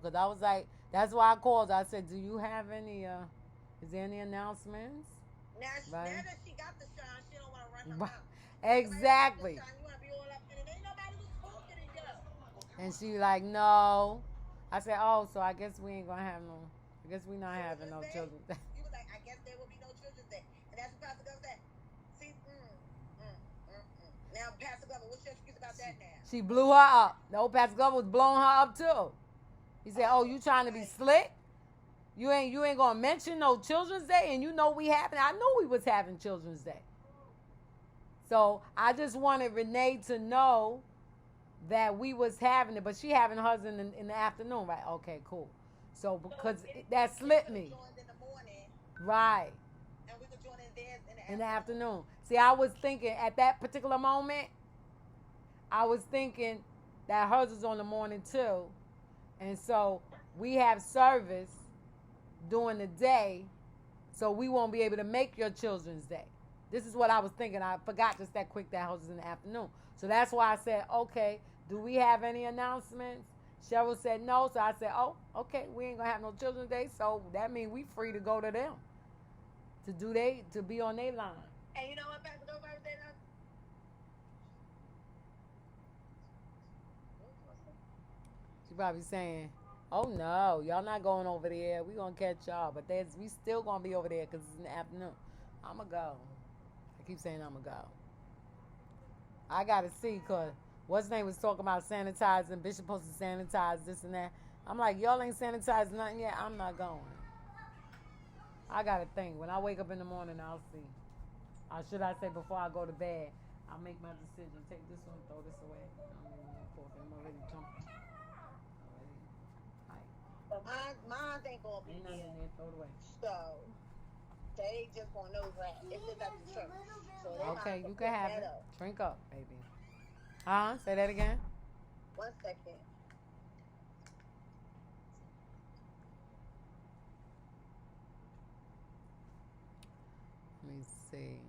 because I was like, that's why I called. I said, do you have any, is there any announcements? Now Right? that she got the shine, she don't want to run her mouth. She's like, I got the Exactly. shine. You want to be all up in it? Ain't nobody was talking to you. And she like, no. I said, oh, so I guess we ain't gonna have no. I guess we not having Children's no Day. children. She was like, I guess there will be no Children's Day, and that's what Pastor Glover said. See, now Pastor Glover, what's your excuse about that now? She blew her up. No, Pastor Glover was blowing her up too. He said, oh, you trying to be Like, slick? You ain't gonna mention no Children's Day, and you know we having. I knew we was having Children's Day. So I just wanted Renee to know that we was having it, but she having hers in the afternoon, right? Okay, cool. So because that they slipped could have me, joined in the morning, right, and we could join in theirs in the in the afternoon. afternoon. See, I was thinking at that particular moment, I was thinking that hers was on the morning too, and so we have service during the day, so we won't be able to make your children's day. This is what I was thinking. I forgot just that quick that hers was in the afternoon. So that's why I said, okay, do we have any announcements? Cheryl said no, so I said, oh, okay, we ain't gonna have no children's day, so that means we free to go to them to be on their line. And you know what, Pastor Glover said? She probably saying, oh no, y'all not going over there. We gonna catch y'all, but we still gonna be over there because it's in the afternoon. I'ma go. I keep saying I'ma go. I gotta see, cause what's his name was talking about sanitizing. Bishop supposed to sanitize this and that. I'm like, y'all ain't sanitized nothing yet. I'm not going. I gotta think. When I wake up in the morning, I'll see. Or should I say before I go to bed, I'll make my decision. Take this one, throw this away. I don't even know talking. I'm already jumping. But mine ain't gonna be Ain't nothing there. in there. Throw it away. So they just gonna know that it's just at the church. So they Okay, might you put can have that it. up. Drink up, baby. Huh? Say that again. 1 second. Let me see.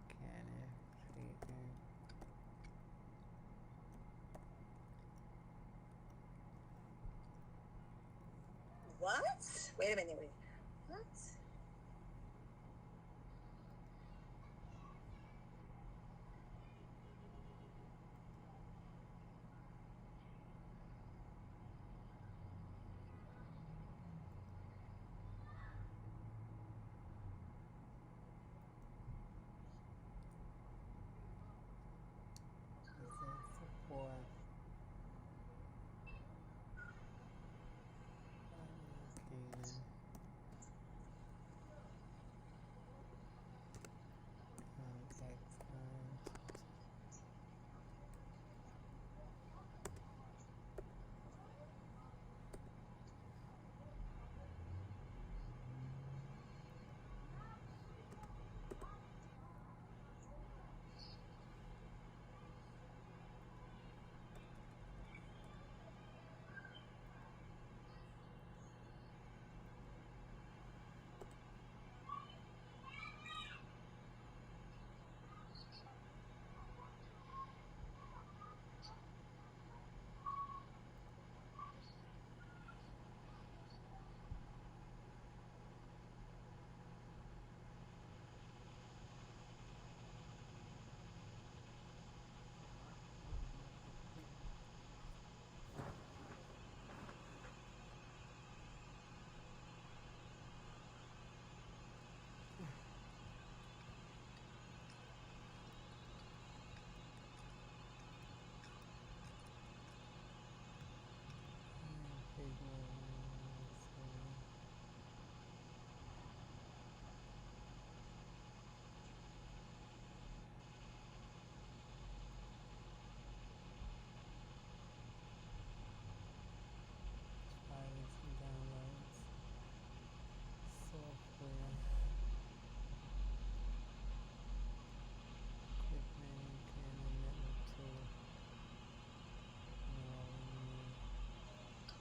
Can it? What? Wait a minute. Wait. What? Support.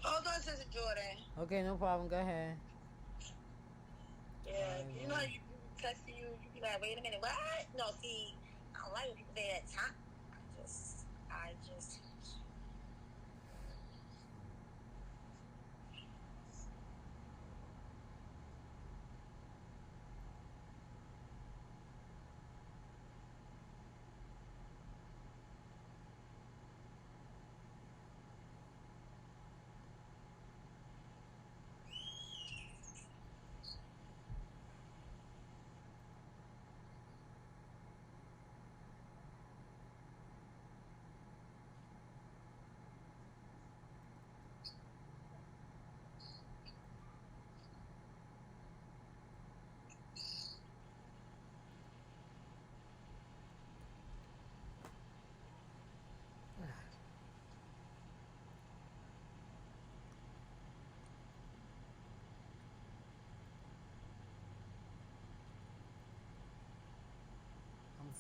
Hold on, Sister Jordan. Okay, no problem. Go ahead. Yeah, you know you text you be like, wait a minute, what? No, see, I don't like when people say that time. I just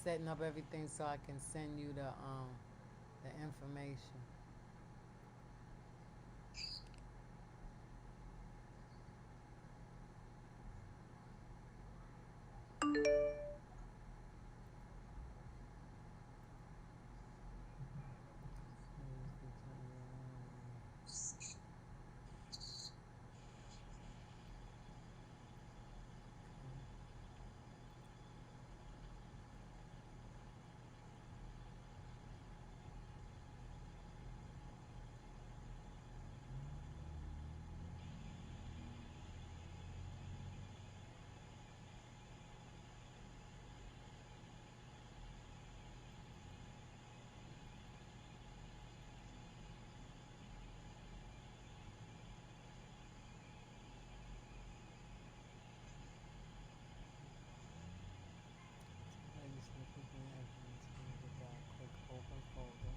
setting up everything so I can send you the information. I just look at the evidence folder, click open folder.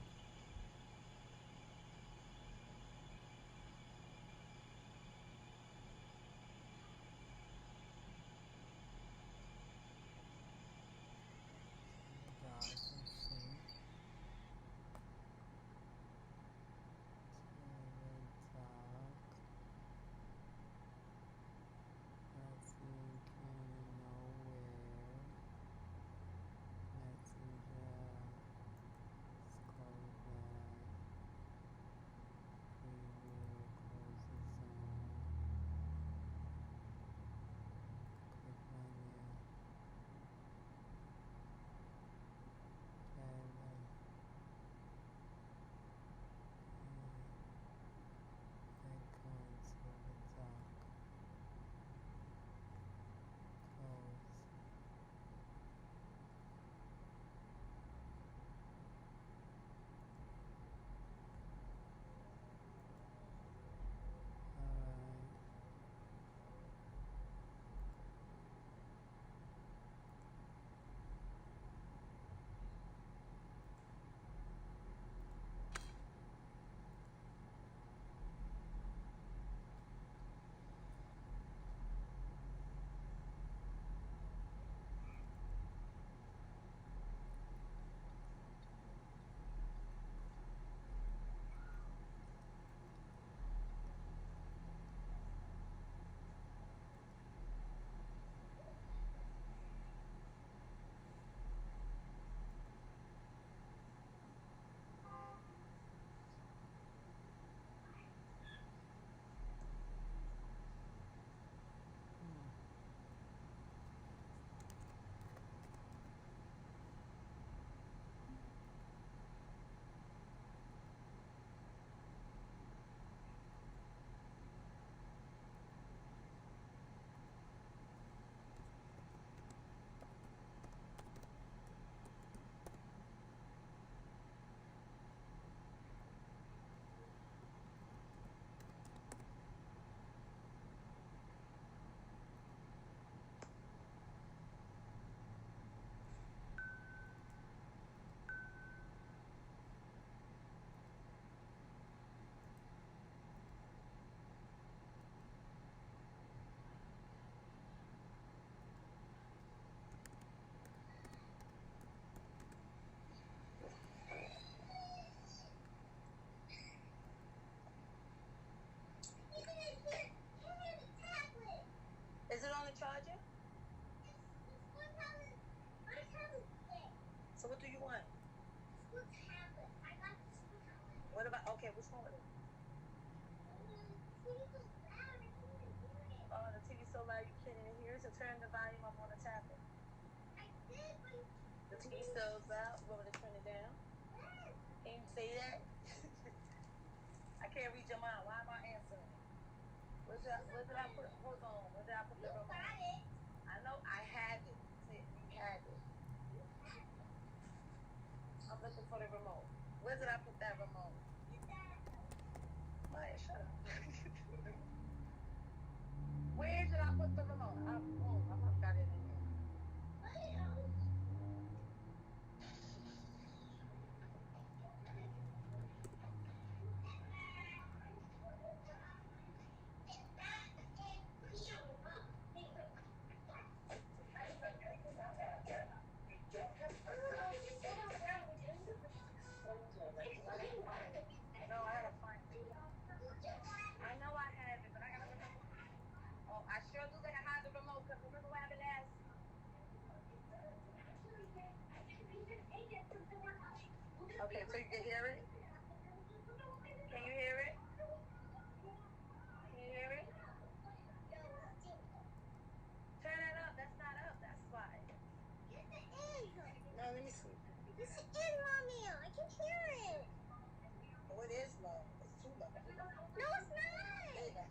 Doc and see. Doc. Let's see, can nowhere. Messenger. Scroll down. Preview. Close the zone. Click on there. Camera. Icons of the dock. Close. Alright. Is it on the charger? So what do you want? What about, okay, which one with it? Oh, the TV's so loud you can't even hear it, so turn the volume up on the tablet. The TV still loud, you want me to turn it down? Can you say that? I can't read your mind, why am I answering? Where did I put, hold on, where did I put the remote? I know, I had it. You had it. I'm looking for the remote. Where did I put that remote? Maya, shut up. Where did I put the remote? I must got it in here. can hear it? Can you hear it? Can you hear it? Turn it up. That's not up. That's why. Yes, it is. No, let me see. Yes, it is, Mommy. I can hear it. Oh, it is low. It's too low. No, it's not. There you go.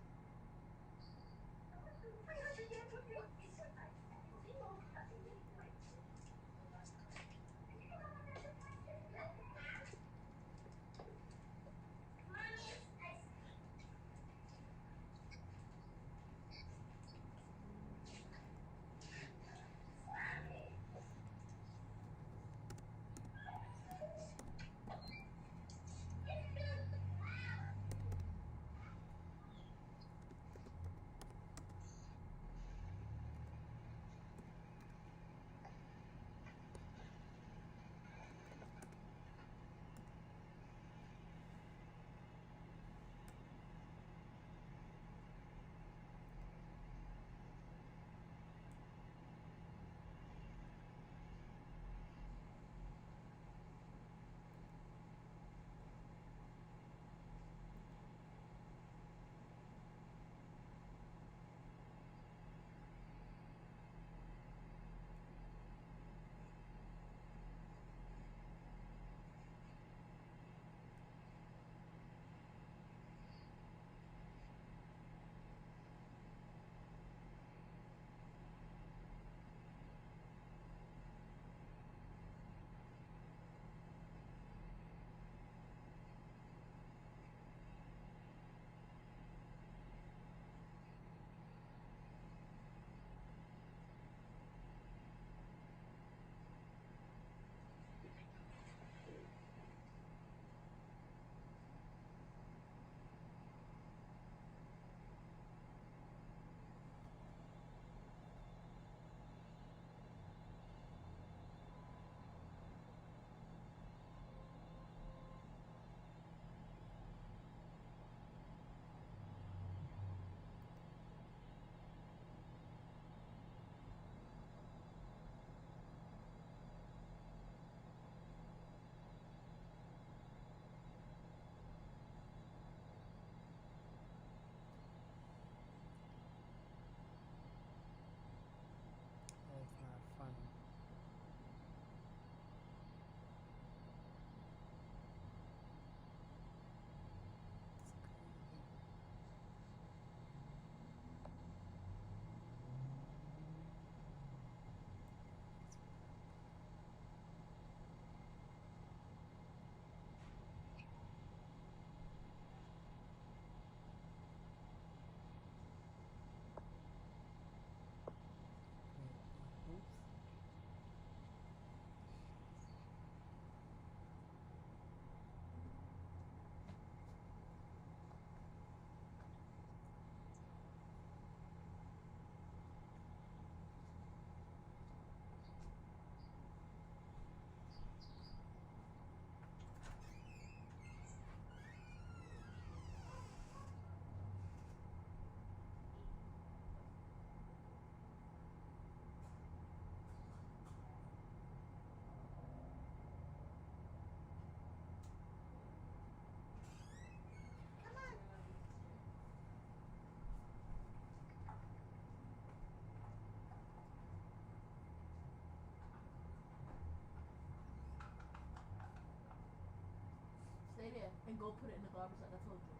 That's not funny. Oops. Stay there and go put it in the garbage like I told you.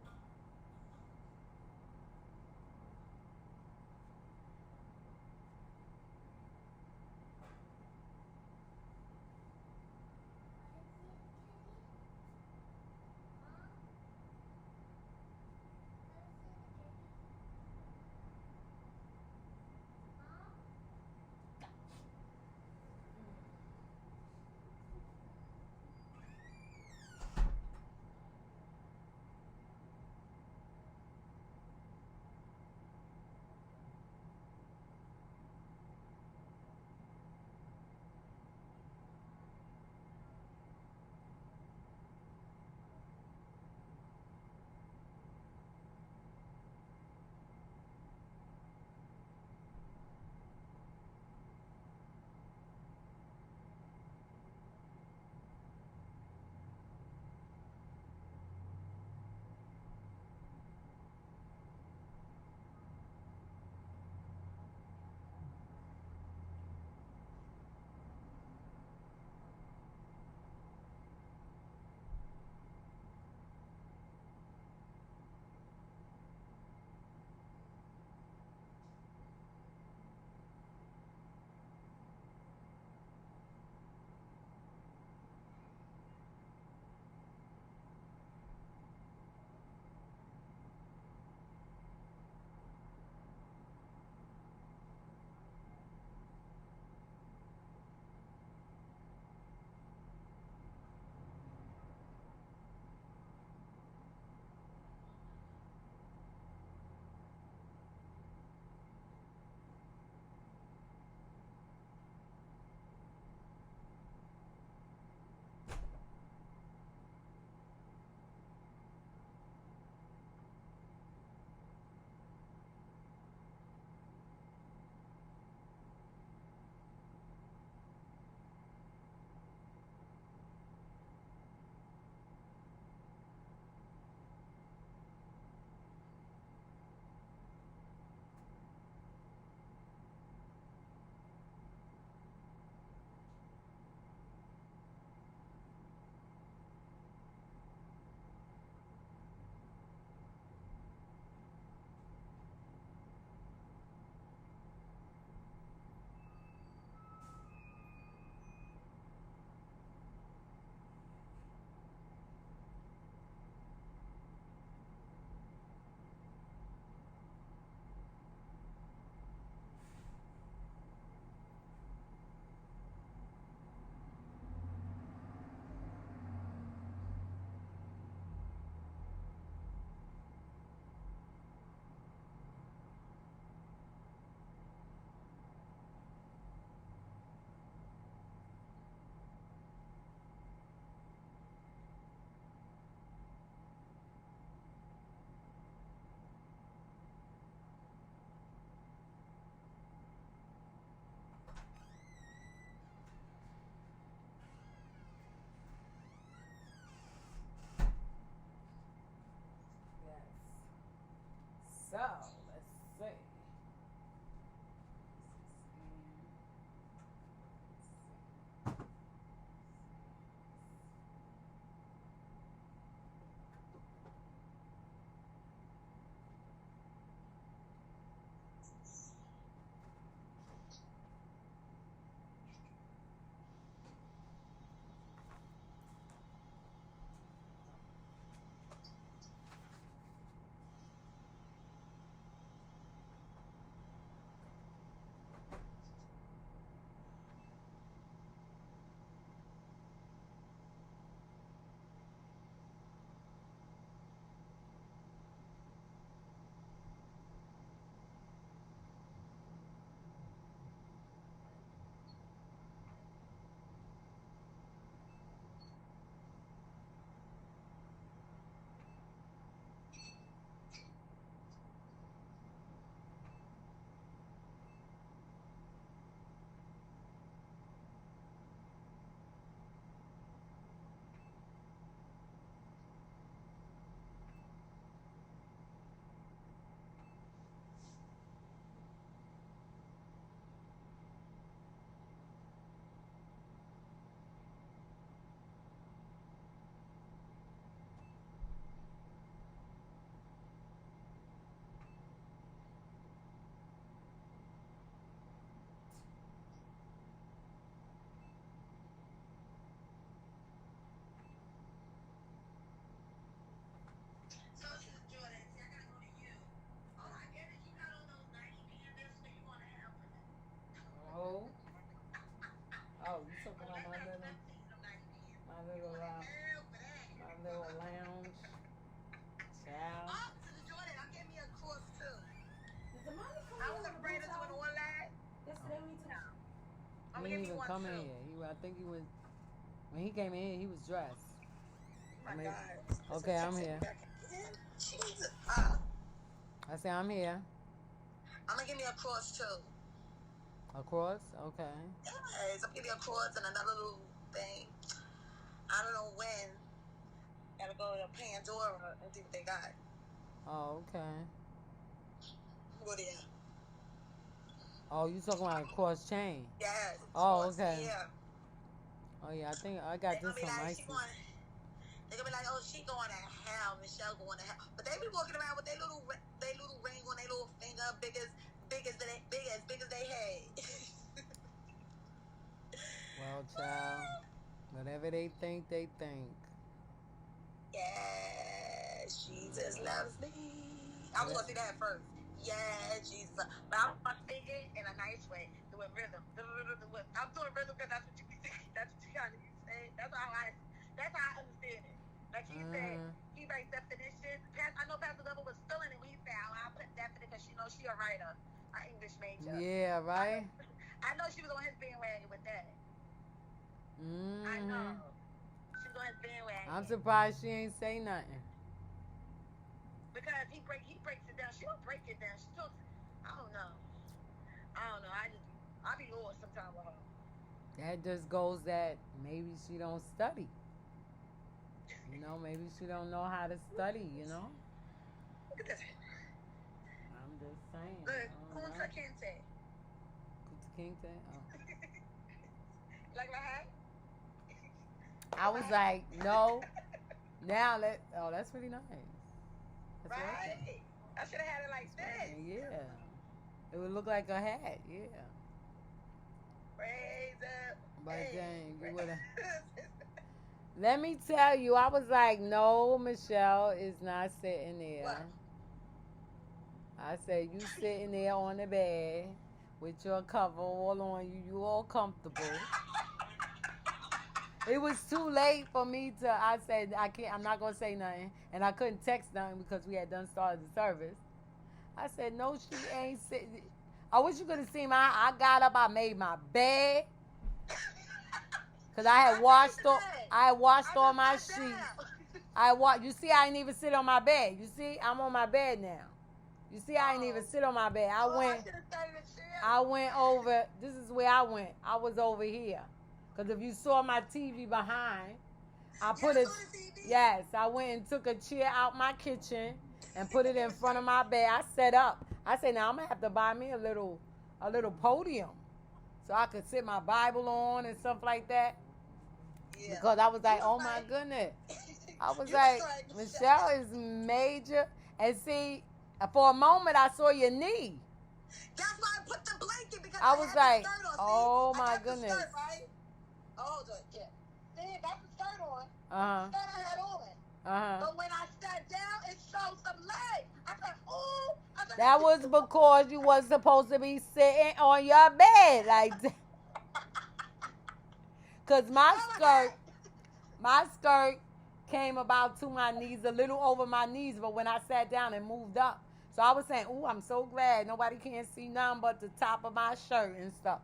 come in true. here. I think he was when he came in here. He was dressed. Oh my I mean, God. okay, I'm here. Jesus. I say I'm here. I'm gonna give me a cross too. Across? Okay. Yes, I'm gonna give you a cross and another little thing. I don't know when. Gotta go to Pandora and see what they got. Oh, okay. Go there. Oh, you talking about a cross chain? Yes. Oh, Cross, okay. yeah. Oh yeah, I think I got They gonna this be from like, Isis. they gonna be like, oh, she going to hell, Michelle going to hell. But they be walking around with their little ring on their little finger, big as they head. Well, child, whatever they think, they think. Yeah, Jesus loves me. I was gonna say that first. Yeah, Jesus. But I'm gonna sing it in a nice way, doing rhythm. I'm doing rhythm because that's what you kind of say. That's how I understand it. Like he said, he writes definitions. I know Pastor Level was feeling it when he said, "Oh, I'll put definition," because she knows she a writer, an English major. Yeah, right. I know she was on his bandwagon with that. I know. She was on his bandwagon. I'm surprised she ain't say nothing. Because he breaks it down. She don't break it down. She talks. I don't know. I be lost sometimes with her. That just goes that maybe she don't study. You know, maybe she don't know how to study. You know. Look at this. I'm just saying. Look, Kunta Kinte. Kunta Kinte. Oh. Like my hat. I was like, no. Now that's pretty nice. That's right. Working. I should have had it like this. Yeah. It would look like a hat. Yeah. Praise up. But dang, you would have. Let me tell you, I was like, no, Michelle is not sitting there. What? I said, you sitting there on the bed with your cover all on you. You all comfortable. It was too late for me to. I said I'm not gonna say nothing, and I couldn't text nothing because we had done started the service. I said no, she ain't sitting. I wish you could have seen I got up. I made my bed because I had washed all my sheets. You see, I didn't even sit on my bed. You see, I'm on my bed now. You see, I didn't even sit on my bed. I went over. This is where I went. I was over here. Because if you saw my TV behind, I went and took a chair out my kitchen and put it in front of my bed. I set up. I said, now I'm going to have to buy me a little podium so I could sit my Bible on and stuff like that. Yeah. Because I was like, oh my goodness. I was like, Michelle is major. And see, for a moment I saw your knee. That's why I put the blanket because I was like, oh my goodness. Skirt, right? Oh, yeah. See, got the skirt on. The skirt I had on. But when I sat down, it showed some legs. I said, oh. That was because you was supposed to be sitting on your bed like that. Because my skirt came about to my knees, a little over my knees, but when I sat down, it moved up. So I was saying, ooh, I'm so glad nobody can't see nothing but the top of my shirt and stuff.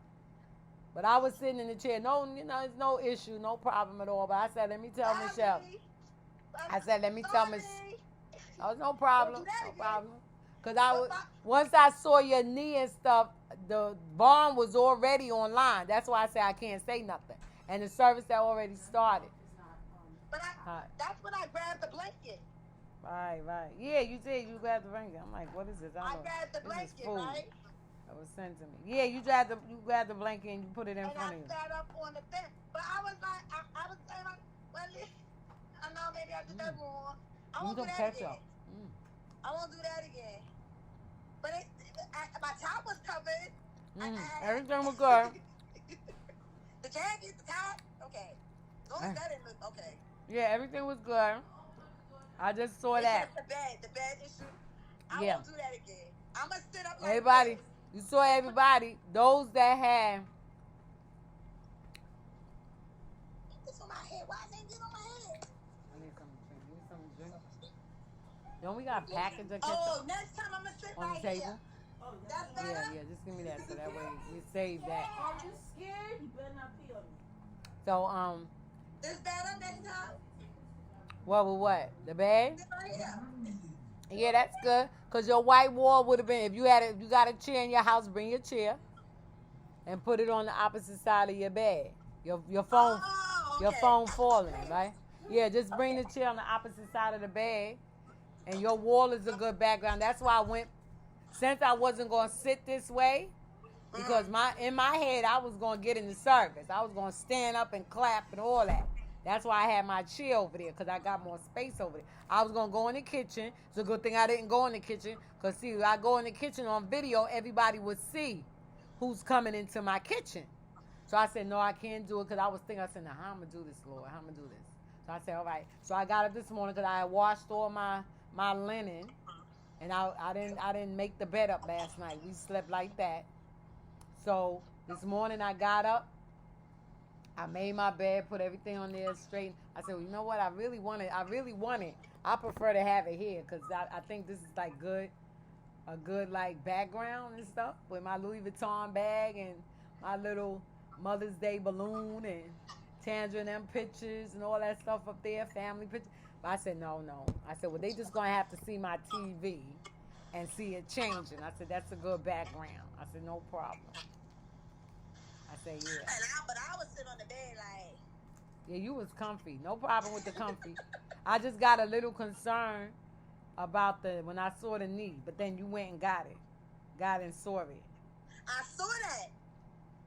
But I was sitting in the chair. No, it's no issue, no problem at all. But I said, let me tell Michelle. I said, let me tell Michelle. Oh, no problem. No problem. Because once I saw your knee and stuff, the barn was already online. That's why I said I can't say nothing. And the service had already started. But that's when I grabbed the blanket. Right. Yeah, you did. You grabbed the blanket. I'm like, what is this? I grabbed the blanket, right? That was sent to me. Yeah, you grabbed the blanket and you put it in front of you. And I sat up on the bed. But I was like, I was saying, well, I know maybe I did that wrong. I won't do that again. I won't do that again. But my top was covered. Everything was good. The jacket, the top, okay. As long as that didn't look okay. Yeah, everything was good. I just saw that. The bed issue. I won't do that again. I'm going to sit up like everybody, this. you saw everybody, those that had. Put this on my head. Why is it get on my head? I need some drink. Don't we got package of ketchup? Oh, next time I'm going to sit on right the table? here. Oh, That's better. better? Yeah, just give me that so that way we save that. Are you scared? You better not pee on me. So, This better next time? what with what? The bed? This right here. Yeah, that's good. Cause your white wall would have been if you got a chair in your house, bring your chair and put it on the opposite side of your bed. Your phone Oh, okay. your phone falling, right? Yeah, just bring the chair on the opposite side of the bed, and your wall is a good background. That's why I went since I wasn't gonna sit this way because in my head I was gonna get in the service. I was gonna stand up and clap and all that. That's why I had my chair over there because I got more space over there. I was gonna go in the kitchen. It's a good thing I didn't go in the kitchen because see, if I go in the kitchen on video, everybody would see who's coming into my kitchen. So I said, no, I can't do it because I was thinking, I said, now how I'm gonna do this, Lord? How I'm gonna do this? So I said, all right. So I got up this morning because I had washed all my linen, and I didn't make the bed up last night. We slept like that. So this morning I got up, I made my bed, put everything on there straight. I said, well, you know what? I really want it. I prefer to have it here because I think this is like a good like background and stuff with my Louis Vuitton bag and my little Mother's Day balloon and Tandra and them pictures and all that stuff up there, family pictures. But I said, no. I said, well, they just going to have to see my TV and see it changing. I said, that's a good background. I said, no problem. I said, yeah. But I was sitting on the bed like... Yeah, you was comfy. No problem with the comfy. I just got a little concerned about when I saw the knee. But then you went and got it. Got and saw it. I saw that.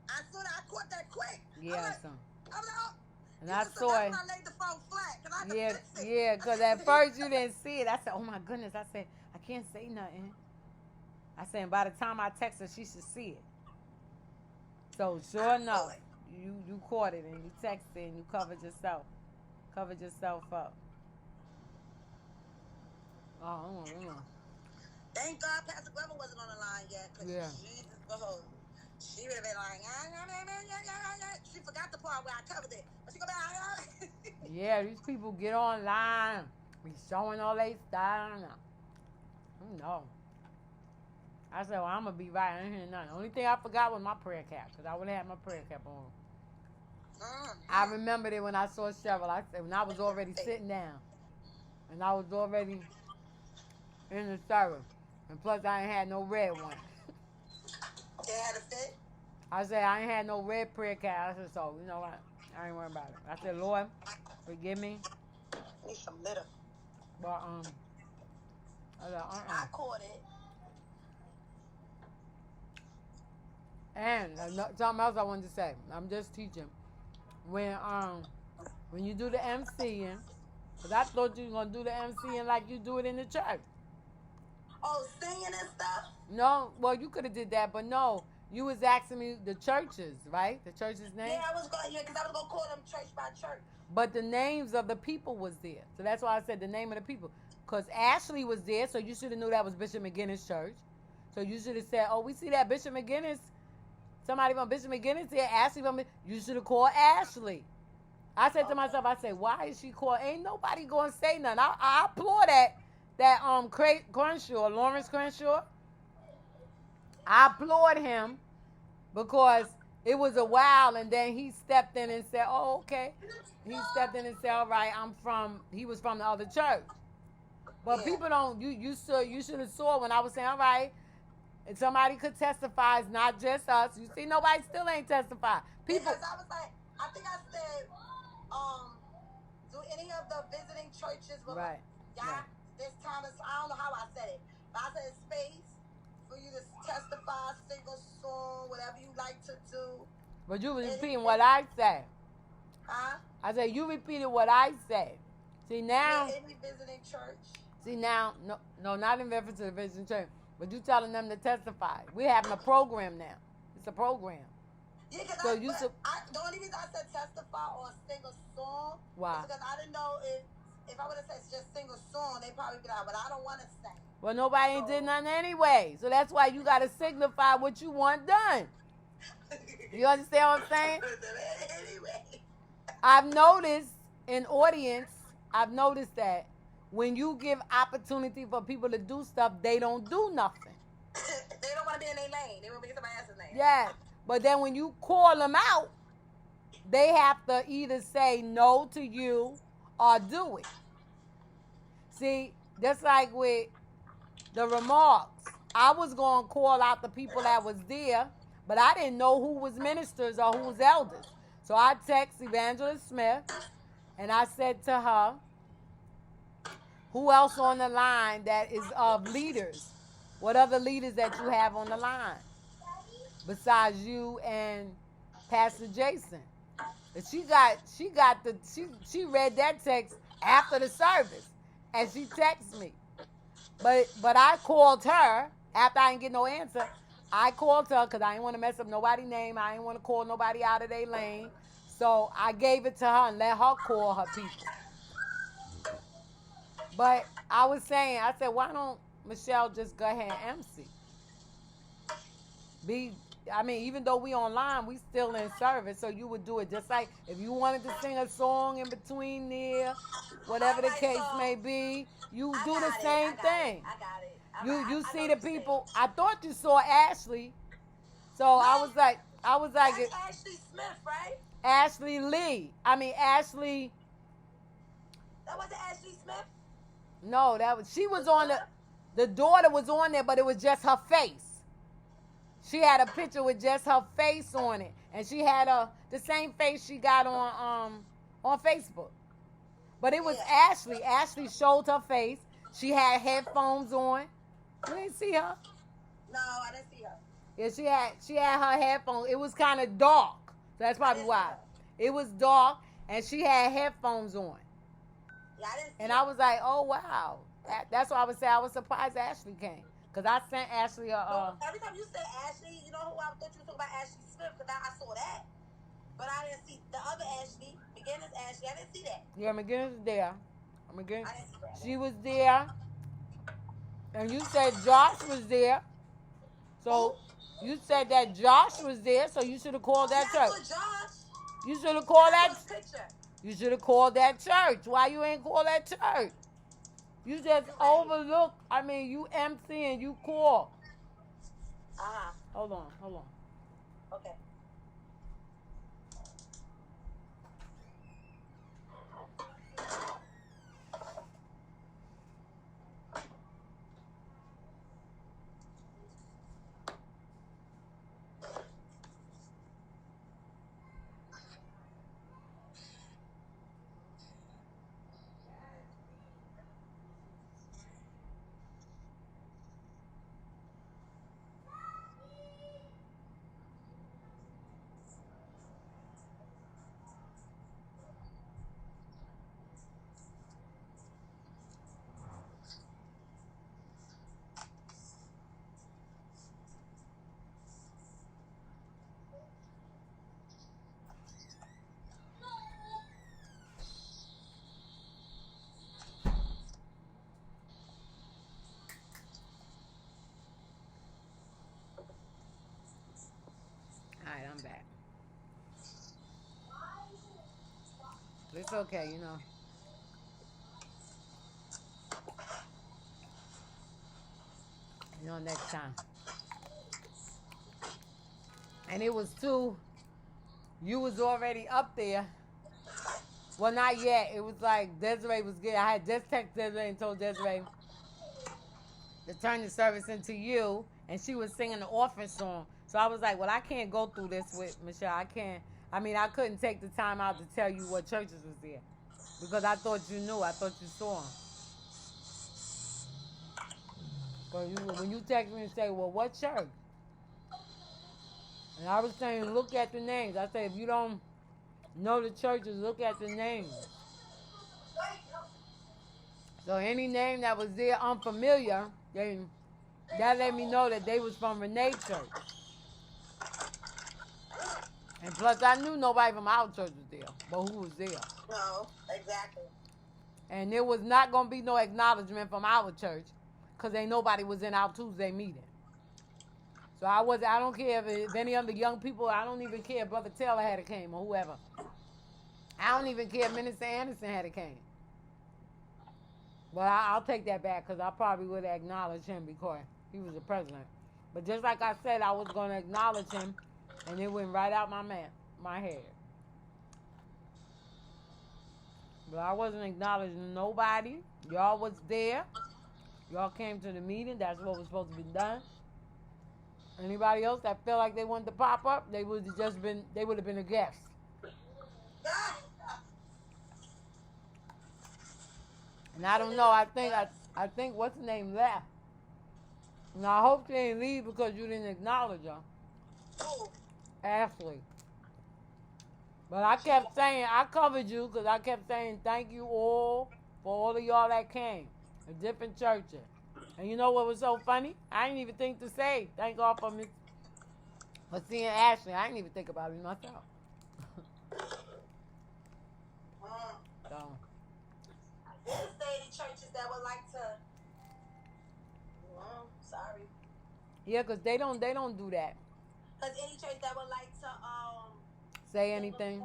I caught that quick. Yeah, I'm like, son. I'm like, oh. And Yeah, I so saw that's it. when I laid the phone flat, 'cause I could Yeah, fix it. yeah, because at first you didn't see it. I said, oh my goodness. I said, I can't say nothing. I said, by the time I text her, she should see it. So sure enough, you caught it and you texted and you covered yourself. Covered yourself up. Oh, Thank God Pastor Glover wasn't on the line yet, because Yeah. Jesus, behold, she would have been like, she forgot the part where I covered it. But she go back, yeah, these people get online, be showing all they style. No. I said, well, I'm going to be right. I ain't hear nothing. The only thing I forgot was my prayer cap, because I would have had my prayer cap on. I remembered it when I saw Cheryl. I said, when I was already sitting down, and I was already in the service. And plus, I ain't had no red one. They had a fit. I said, I ain't had no red prayer cap. I said, so, you know what? I ain't worried about it. I said, Lord, forgive me. Need some litter. But, I said, I caught it. And something else I wanted to say. I'm just teaching. When you do the MCing, because I thought you were going to do the MCing like you do it in the church. Oh, singing and stuff? No, well, you could have did that, but no. You was asking me the churches, right? The church's name? Yeah, I was going, because I was going to call them church by church. But the names of the people was there. So that's why I said the name of the people. Because Ashley was there, so you should have knew that was Bishop McGinnis Church. So you should have said, oh, we see that Bishop McGinnis. Somebody from Bishop McGinnis here, Ashley from you should have called Ashley. I said to myself, I said, why is she called? Ain't nobody gonna say nothing. I applaud that Crenshaw, Lawrence Crenshaw. I applaud him because it was a while and then he stepped in and said, oh, okay. He stepped in and said, all right, he was from the other church. But people don't, you should have saw when I was saying, all right, and somebody could testify, it's not just us. You see, nobody still ain't testified. People. Because I was like, I think I said, do any of the visiting churches, Right. Yeah, this time is, I don't know how I said it, but I said space for you to testify, sing a song, whatever you like to do. But you was repeating what I said. Huh? I said, you repeated what I said. See, now. Yeah, any visiting church. See, now, no, not in reference to the visiting church. But you telling them to testify. We're having a program now. It's a program. Yeah, because So the only reason I said testify or sing a song Why? is because I didn't know if I would have said just sing a song, they'd probably be like, but I don't want to sing. Well, nobody ain't did nothing anyway. So that's why you got to signify what you want done. You understand what I'm saying? Anyway. I've noticed in audience, that when you give opportunity for people to do stuff, they don't do nothing. They don't want to be in their lane. They want to be in somebody else's lane. Yeah. But then when you call them out, they have to either say no to you or do it. See, that's like with the remarks. I was going to call out the people that was there, but I didn't know who was ministers or who was elders. So I text Evangelist Smith, and I said to her, who else on the line that is of leaders? What other leaders that you have on the line besides you and Pastor Jason? And she read that text after the service, and she texted me. But I called her after I didn't get no answer. I called her because I didn't want to mess up nobody's name. I didn't want to call nobody out of their lane. So I gave it to her and let her call her people. But I was saying, I said, why don't Michelle just go ahead and MC? Even though we online, we still in service, so you would do it just like if you wanted to sing a song in between there, whatever the case may be, you do the same thing. I got it. You see the people. I thought you saw Ashley, so I was like, That's Ashley Smith, right? Ashley Lee. Ashley. That wasn't Ashley Smith. No, she was on the daughter was on there, but it was just her face. She had a picture with just her face on it, and she had the same face she got on Facebook. But it was Ashley. Ashley showed her face. She had headphones on. You didn't see her? No, I didn't see her. Yeah, she had her headphones. It was kind of dark. So that's probably why. It was dark, and she had headphones on. Yeah, I didn't see and her. I was like, oh, wow. That's why I would say I was surprised Ashley came. Because I sent Ashley every time you said Ashley, you know who I thought you were talking about? Ashley Smith, because I saw that. But I didn't see the other Ashley, McGinnis Ashley. I didn't see that. Yeah, McGinnis was there. I didn't see that. She was there. And you said Josh was there. So you said that Josh was there, so you should have called that church. Josh. You should have called that. Picture. You should have called that church. Why you ain't call that church? You just overlook. You MC and you call. Hold on. Okay. All right, I'm back. It's okay, next time. And it was you was already up there. Well, not yet. It was like Desiree was good. I had just texted Desiree and told Desiree to turn the service into you, and she was singing the orphan song. So I was like, well, I can't go through this with Michelle. I can't. I couldn't take the time out to tell you what churches was there because I thought you knew. I thought you saw them. When you text me and say, well, what church? And I was saying, look at the names. I said, if you don't know the churches, look at the names. So any name that was there unfamiliar, that let me know that they was from Renee Church. And plus, I knew nobody from our church was there, but who was there? No, exactly. And there was not going to be no acknowledgement from our church because ain't nobody was in our Tuesday meeting. So I don't care if any other young people, I don't even care if Brother Taylor had a came or whoever. I don't even care if Minister Anderson had a came. But I'll take that back because I probably would acknowledge him because he was the president. But just like I said, I was gonna acknowledge him, and it went right out my head. But I wasn't acknowledging nobody. Y'all was there. Y'all came to the meeting. That's what was supposed to be done. Anybody else that felt like they wanted to pop up, they would have been a guest. And I don't know. I think what's the name left. And I hope she didn't leave because you didn't acknowledge her, Ashley. But I kept saying, I covered you because I kept saying thank you all for all of y'all that came in different churches. And you know what was so funny? I didn't even think to say thank God for seeing Ashley. I didn't even think about it myself. So. There's lady churches that would like to. Sorry. Yeah, because they don't do that. Because any church that would like to say anything,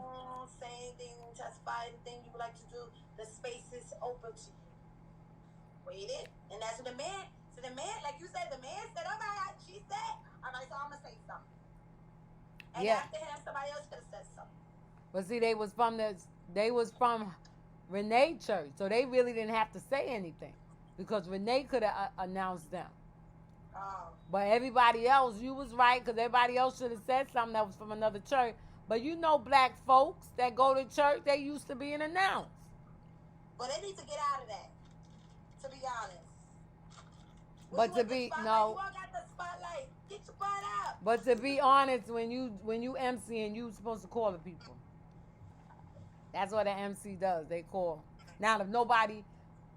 say anything, testify anything you would like to do, the space is open to you. Waited, and that's what the man. So the man, like you said, the man said, "All right," she said, "All right, so I'm gonna say something." And after him, somebody else could have said something. But see, they was from Renee Church, so they really didn't have to say anything because Renee could have announced them. But everybody else, you was right, because everybody else should have said something that was from another church. But you know, black folks that go to church, they used to be announced. But they need to get out of that, to be honest. But to be, no. You all got the spotlight. Get your butt out. But to be honest, when you MC and you supposed to call the people. That's what an MC does. They call. Now, if nobody,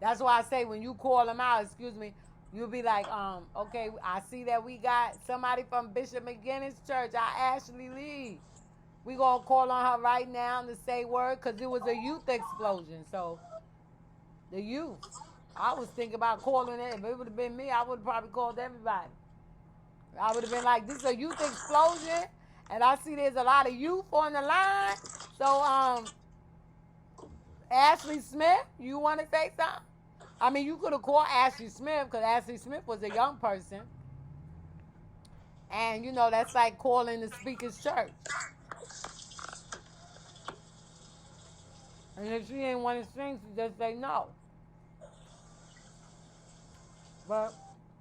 that's why I say when you call them out, excuse me, you'll be like, okay, I see that we got somebody from Bishop McGinnis Church, our Ashley Lee. We gonna call on her right now to say word, because it was a youth explosion. So, the youth. I was thinking about calling it. If it would have been me, I would have probably called everybody. I would have been like, this is a youth explosion, and I see there's a lot of youth on the line. So, Ashley Smith, you want to say something? I mean, you could have called Ashley Smith because Ashley Smith was a young person. And, you know, that's like calling the Speaker's Church. And if she didn't want to sing, she just say no. But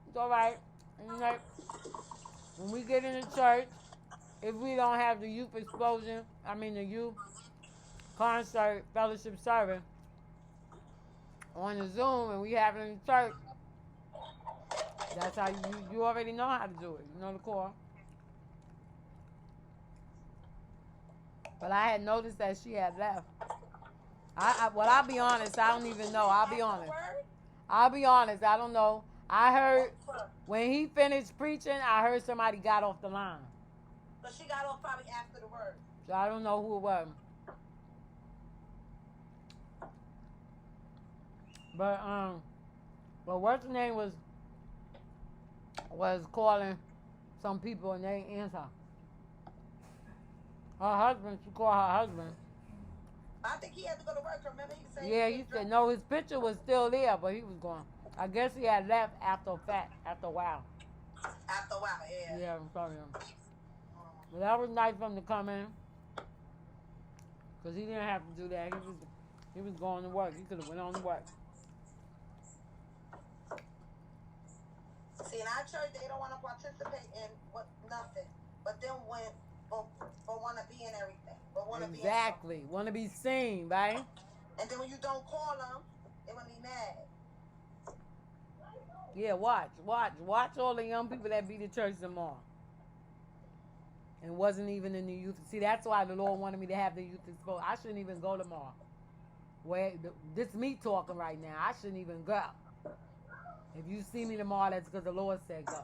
it's all right. And like, when we get in the church, if we don't have the youth explosion, the youth concert, fellowship service on the Zoom, and we have it in the church, that's how you already know how to do it. You know the core. But I had noticed that she had left. I'll be honest, I don't even know. I'll be honest, I don't know. I heard when he finished preaching, I heard somebody got off the line. But she got off probably after the word. So I don't know who it was. But what's her name was calling some people and they didn't answer. Her husband, she called her husband. I think he had to go to work. Remember he said? Yeah, he said no. His picture was still there, but he was gone. I guess he had left after a while. After a while, yeah. Yeah, I'm sorry. But that was nice for him to come in, cause he didn't have to do that. He was going to work. He could have went on to work. See, in our church, they don't want to participate in nothing. But then but want to be in everything. But want to be exactly. Want to be seen, right? And then when you don't call them, they want to be mad. Yeah, watch all the young people that be to church tomorrow. And wasn't even in the youth. See, that's why the Lord wanted me to have the youth exposed. I shouldn't even go tomorrow. This me talking right now. I shouldn't even go. If you see me tomorrow, that's because the Lord said go.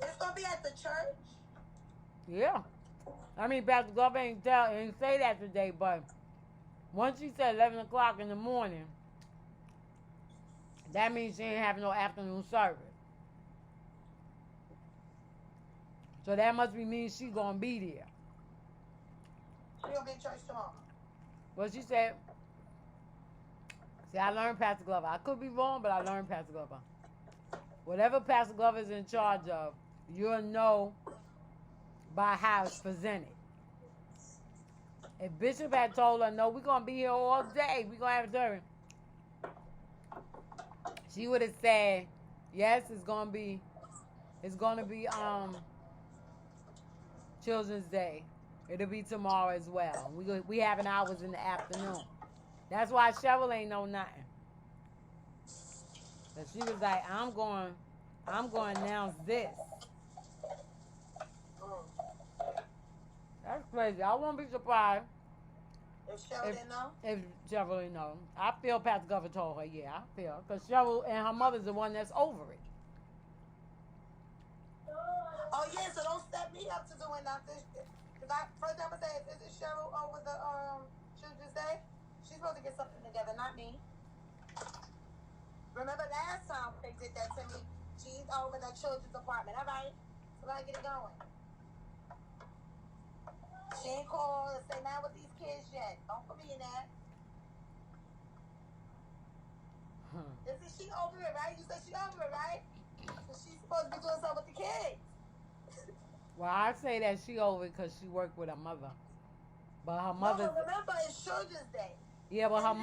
It's going to be at the church? Yeah. Pastor Gov ain't say that today, but once she said 11 o'clock in the morning, that means she ain't having no afternoon service. So that must mean she's going to be there. She's going to be in church tomorrow. Well, she said, see, I learned Pastor Glover. I could be wrong, but I learned Pastor Glover. Whatever Pastor Glover's in charge of, you'll know by how it's presented. If Bishop had told her, no, we're going to be here all day, we're going to have a service, she would have said, yes, it's going to be Children's Day. It'll be tomorrow as well. We having hours in the afternoon. That's why Cheryl ain't know nothing. But she was like, I'm going to announce this. That's crazy. I won't be surprised If Cheryl didn't know? if Cheryl didn't know. I feel Pastor Glover told her, yeah, I feel. Because Cheryl and her mother's the one that's over it. Oh, yeah, so don't set me up to doing nothing. Because first I'm going to say, is it Cheryl over the Children's Day? She's supposed to get something together, not me. Remember last time they did that to me? She's over the children's department. All right, so let's get it going. She ain't called and say nothing with these kids yet. Don't put me in that. Isn't she over it, right? You said she over it, right? So she's supposed to be doing something with the kids. Well, I say that she over it because she worked with her mother. But her mother. No, remember, it's Children's Day. Yeah, but her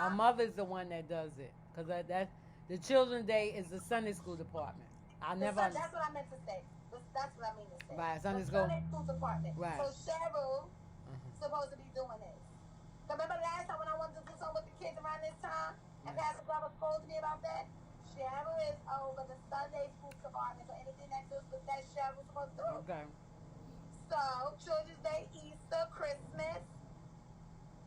mother's the one that does it. Because that the Children's Day is the Sunday school department. That's what I meant to say. That's what I mean to say. Right, Sunday school department. Right. So Cheryl supposed to be doing this. Remember last time when I wanted to do something with the kids around this time, and Pastor Glover told me about that? Cheryl is over the Sunday school department, so anything that deals with that, Cheryl's supposed to do. Okay. So Children's Day, Easter, Christmas,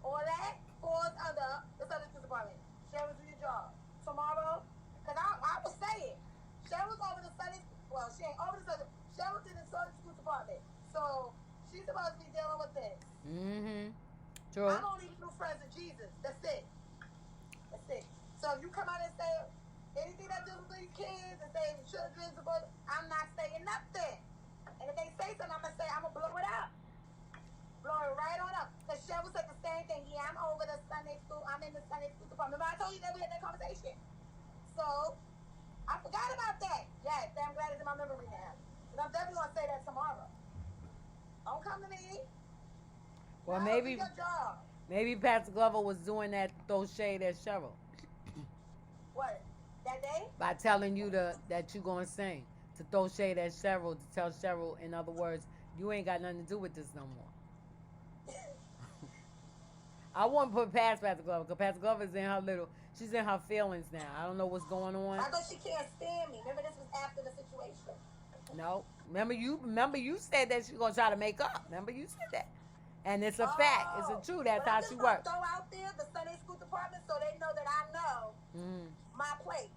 all that falls under the Sunday school department. Cheryl, do your job. Tomorrow, because I will say it. Cheryl's over the Sunday school. Well, she ain't over the Sunday. Cheryl's in the Sunday school department. So she's supposed to be dealing with this. Mm-hmm. True. I'm only new friends with Jesus. That's it. That's it. So if you come out and say anything that deals with these kids and say the children's supposed, I'm not saying nothing. And if they say something, I'm going to say, I'm going to blow it up. Blow it right on up. Because Cheryl said the same thing. Yeah, I'm over the Sunday school. I'm in the Sunday school department. Remember I told you that we had that conversation. So I forgot about that. Yes, I'm glad it's in my memory now. But I'm definitely going to say that tomorrow. Don't come to me. Well, No, maybe do your job. maybe Pastor Glover was doing that throw shade at Cheryl What? That day? by telling you that you gonna sing, to throw shade at Cheryl, to tell Cheryl, in other words, you ain't got nothing to do with this no more. I wouldn't put past Pastor Glover because Pastor Glover is she's in her feelings now. I don't know what's going on. I thought she can't stand me. Remember this was after the situation. No, remember you said that she's gonna try to make up. Remember you said that, and it's a fact. It's a truth. That's how she works. Throw out there the Sunday school department so they know that I know my place.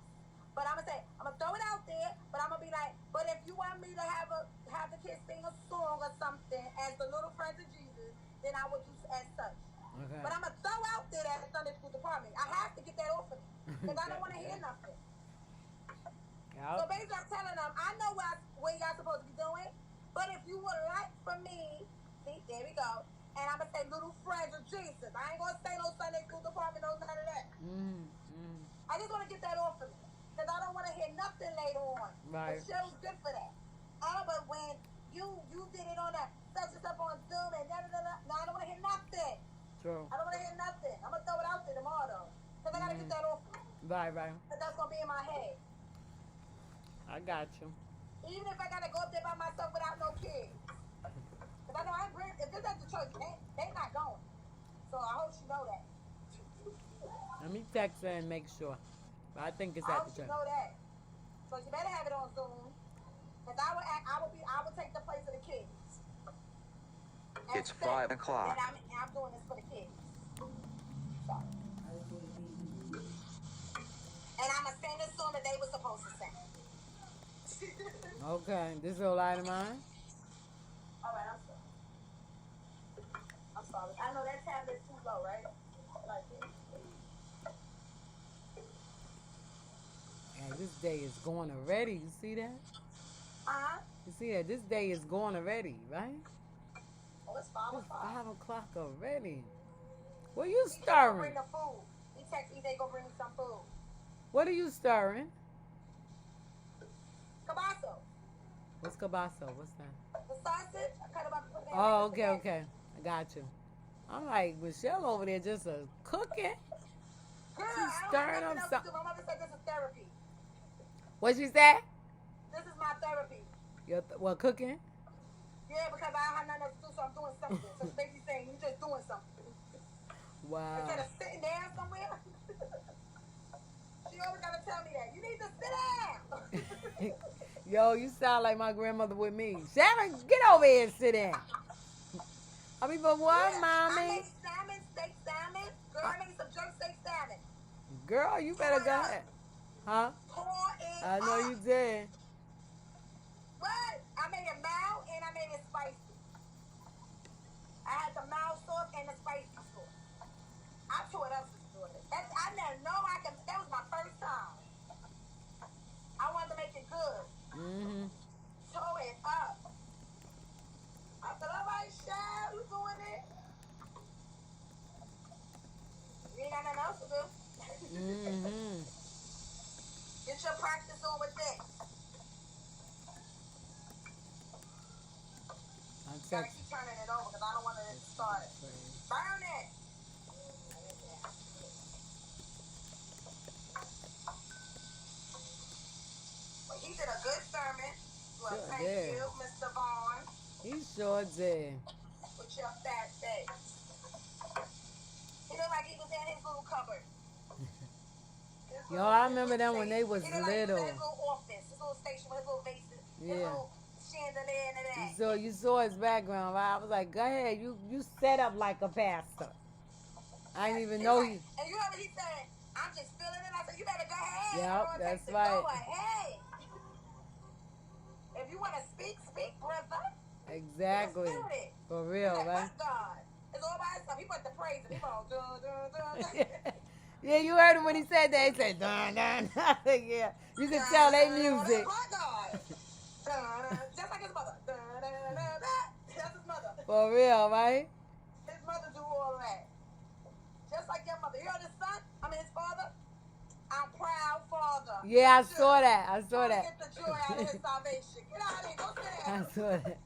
But I'm gonna throw it out there. But I'm gonna be like, but if you want me to have the kids sing a song or something as the little friends of Jesus, then I would do as such. Okay. But I'm gonna throw out there that Sunday school department. I have to get that off of me because I don't want to hear nothing. Yep. So basically, I'm telling them, I know what y'all supposed to be doing, but if you would like for me, see, there we go, and I'm going to say little friends of Jesus. I ain't going to say no Sunday school department, no none of that. I just want to get that off of me, because I don't want to hear nothing later on. Right. The show's good for that. But when you did it on that, such and stuff on Zoom and da-da-da-da, no, I don't want to hear nothing. True. I don't want to hear nothing. I'm going to throw it out there tomorrow, though, because I got to get that off of me. Right. Because that's going to be in my head. I got you. Even if I gotta go up there by myself without no kids. Because I know if it's at the church, they not going. So I hope she know that. Let me text her and make sure. But I think it's I at hope the she church. know that. So you better have it on Zoom. Because I will take the place of the kids. And It's 5 o'clock. And I'm doing this for the kids. So. And I'm going to sing the song that they were supposed to sing. Okay, this little light of mine. All right, I'm sorry. I know that tablet's too low, right? Like this. Yeah, this day is going already. You see that? You see that? This day is going already, right? Oh, it's 5 It's o'clock. 5 o'clock already. What are you He said go stirring? bring the food. He texted me they go bring me some food. What are you stirring? What's kielbasa? What's that? The sausage, I cut them up and put them in Oh, the okay, spaghetti. okay. I got you. I'm like, Michelle over there just cooking. Girl, She's I don't have stirring nothing up else to something. do. My mother said this is therapy. What she said? This is my therapy. What, cooking? Yeah, because I don't have nothing else to do, so I'm doing something. So she basically saying you just doing something. Wow. Instead of sitting down somewhere. She always gotta tell me that. You need to sit down. Yo, you sound like my grandmother with me. Sharon, get over here and sit down. I mean, but what, Yeah, I mommy? made salmon, steak salmon. Girl, I made some jerk steak salmon. Girl, you better go ahead. Huh? Pour it I know up. you did. What? I made it mild and I made it spicy. I had the mild sauce and the spicy sauce. I tore it up this morning. I didn't know I could. That was my first time. I wanted to make it good. Mm-hmm. Tore it up. I said, all right, Shad, you doing it? You ain't got nothing else to do. Mm-hmm. Get your practice on with this. I'm Gotta keep turning it over because I don't want it to start. Burn it. Well, he did a good sermon. Well, Sure thank did. you, Mr. Vaughn, He sure did. with your fat face. He looked like he was in his little cupboard. Yo, I remember them when they was He looked like he was little. in his little office, his little station with his little vases, his Yeah. little chandelier and that. You saw his background, right? I was like, go ahead, you set up like a pastor. I didn't even know you. And you heard what he said? I'm just feeling it. I said, you better go ahead. Yep, Everyone that's takes it. right. Go ahead. If you want to speak, brother. Exactly. Let's do it. For real, Like, right? fuck God. It's all by himself. He put the praise and he went, dun, dun, dun. Yeah, you heard him when he said that. He said, dun, dun, dun. Yeah, you can tell they music. Fuck God. Dun, dun. Just like his mother. Dun, dun, dun, dun. That's his mother. For real, right? His mother do all that. Just like your mother. You heard his son? I mean his father? I'm proud father. Yeah, I saw that. I saw Trying to that. Get the joy out of his salvation. Get out of here. Go sit I down. saw that.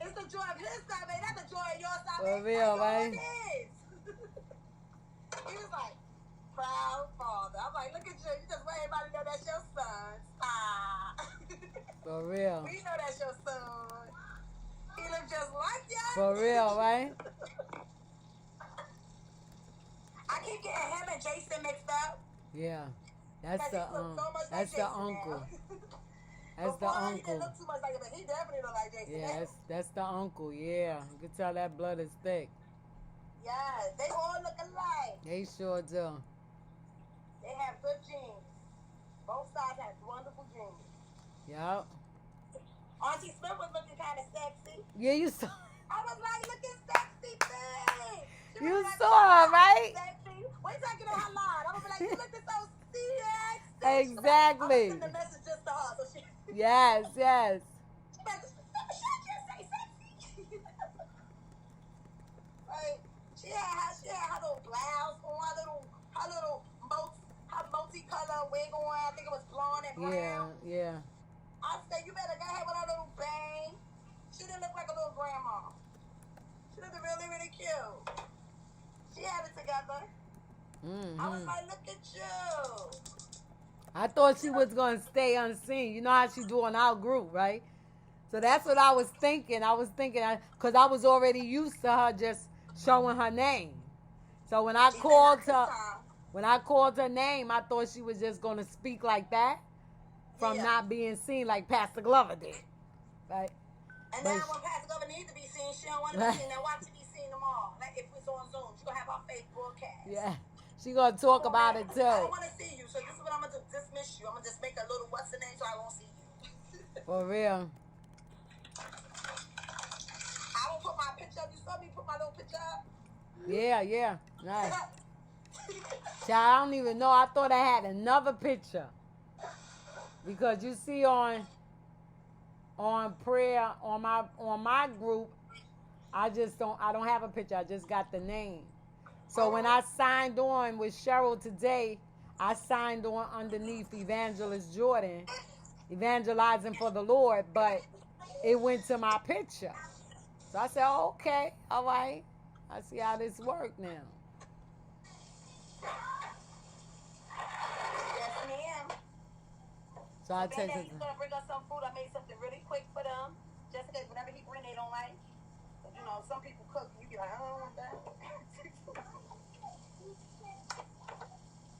It's the joy of his salvation. That's the joy of your salvation. For real, That's all right? it is. He was like, proud father. I'm like, look at you. You just let everybody know that's your son. Ah. For real. We know that's your son. He look just like you. For real, right? I keep getting him and Jason mixed up. Yeah. That's Because the he looks so much that's like the Jason uncle. now. That's the Before, He uncle. didn't look too much like him, but he definitely look like Jason. Yeah, that's the uncle. Yeah, you can tell that blood is thick. Yeah, they all look alike. They sure do. They have good genes. Both sides have wonderful genes. Yup. Auntie Smith was looking kind of sexy. Yeah, you saw. I was like, look at sexy thing. She You was like, saw her, right? Sexy. Wait till I get on her line. I'm gonna be like, you looking so sexy. Exactly. I'm gonna send the message just to her. So she, Yes, yes. she better, should just say sexy. Like, she had her little blouse on, her multicolor wig on. I think it was blonde and Yeah, brown. yeah. I said, you better go ahead with her little bang. She didn't look like a little grandma. She looked really, really cute. She had it together. I was Hmm. like, look at you. I thought she was gonna stay unseen. You know how she do on our group, right? So that's what I was thinking. Because I was already used to her just showing her name. So when I She called said, her, "This time." when I called her name, I thought she was just gonna speak like that, from Yeah. not being seen like Pastor Glover did, right? And But now when Pastor Glover needs to be seen, she don't want to Right. be seen. Now watch it be seen tomorrow. Like if it's on Zoom, she's gonna have our face broadcast. Yeah, she gonna talk about it I too. don't want to see you, so this is what I'm gonna do. Dismiss you. I'm gonna just make a little what's the name so I won't see you. For real. I will put my picture up. You saw me put my little picture up. Yeah, yeah. Nice. Child, I don't even know. I thought I had another picture. Because you see on prayer on my group, I don't have a picture. I just got the name. So when I signed on with Cheryl today, I signed on underneath Evangelist Jordan evangelizing for the Lord, but it went to my picture. So I said, oh, okay, all right. I see how this works now. Yes, ma'am. So I Being that texted he's him. gonna bring us some food, I made something really quick for them. Just in case whenever he bring, they don't like. But you know, some people cook, and you be like, I don't want that.